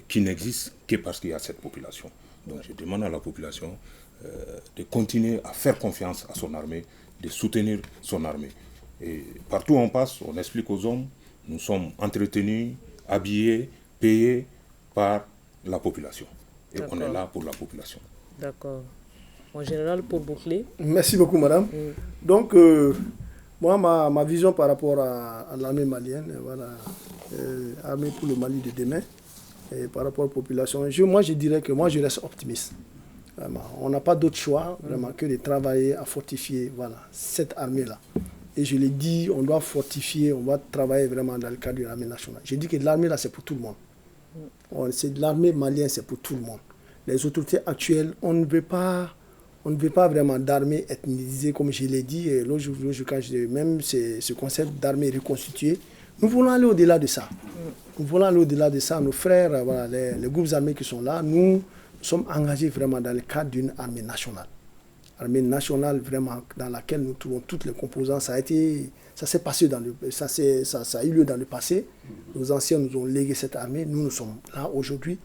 qui n'existe que parce qu'il y a cette population. Donc je demande à la population de continuer à faire confiance à son armée, de soutenir son armée. Et partout où on passe, on explique aux hommes, nous sommes entretenus, habillés, payés par la population. Et on est là pour la population. D'accord. En général, pour boucler. Merci beaucoup, madame. Donc, moi, ma vision par rapport à l'armée malienne, voilà, armée pour le Mali de demain, et par rapport aux populations, je dirais que moi, je reste optimiste. Vraiment. On n'a pas d'autre choix vraiment, que de travailler à fortifier cette armée-là. Et je l'ai dit, on doit fortifier, on doit travailler vraiment dans le cadre de l'armée nationale. Je dis que l'armée, là, c'est pour tout le monde. L'armée malienne, c'est pour tout le monde. Les autorités actuelles, on ne veut pas vraiment d'armée ethnisée, comme je l'ai dit, et l'autre jour, même ce concept d'armée reconstituée. Nous voulons aller au-delà de ça. Nous voulons aller au-delà de ça. Nos frères, les groupes armés qui sont là, nous sommes engagés vraiment dans le cadre d'une armée nationale. Armée nationale vraiment dans laquelle nous trouvons toutes les composantes. Ça a eu lieu dans le passé. Nos anciens nous ont légué cette armée. Nous sommes là aujourd'hui.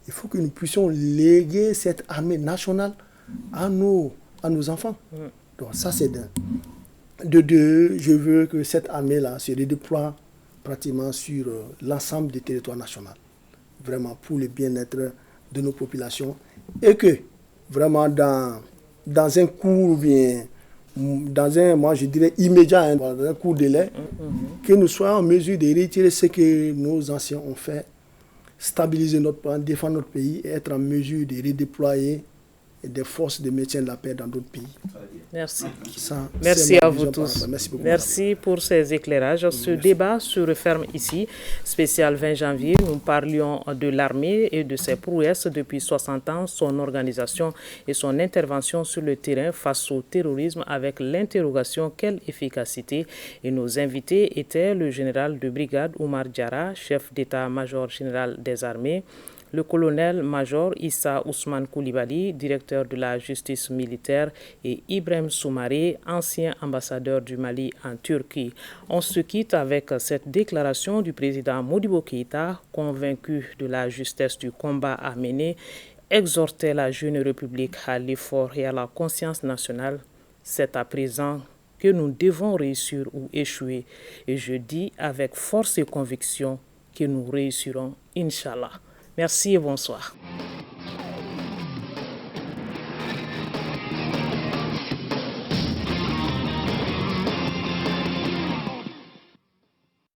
Il faut que nous puissions léguer cette armée nationale à nos enfants. Donc ça c'est d'un. De deux, je veux que cette armée-là se redéploie pratiquement sur l'ensemble du territoire national. Vraiment pour le bien-être de nos populations. Et que vraiment dans un court bien, moi je dirais immédiat, dans un court délai, que nous soyons en mesure de retirer ce que nos anciens ont fait, stabiliser notre pays, défendre notre pays et être en mesure de redéployer des forces de maintien de la paix dans d'autres pays. Merci. Merci à vous tous. Merci beaucoup. Merci pour ces éclairages. Ce débat se referme ici. Spécial 20 janvier, nous parlions de l'armée et de ses prouesses depuis 60 ans, son organisation et son intervention sur le terrain face au terrorisme avec l'interrogation quelle efficacité. Et nos invités étaient le général de brigade Oumar Diarra, chef d'état-major général des armées, le colonel-major Issa Ousmane Koulibaly, directeur de la justice militaire, et Ibrahim Soumaré, ancien ambassadeur du Mali en Turquie. On se quitte avec cette déclaration du président Modibo Keïta, convaincu de la justesse du combat à mener, exhortait la jeune République à l'effort et à la conscience nationale. C'est à présent que nous devons réussir ou échouer. Et je dis avec force et conviction que nous réussirons, Inch'Allah. Merci et bonsoir.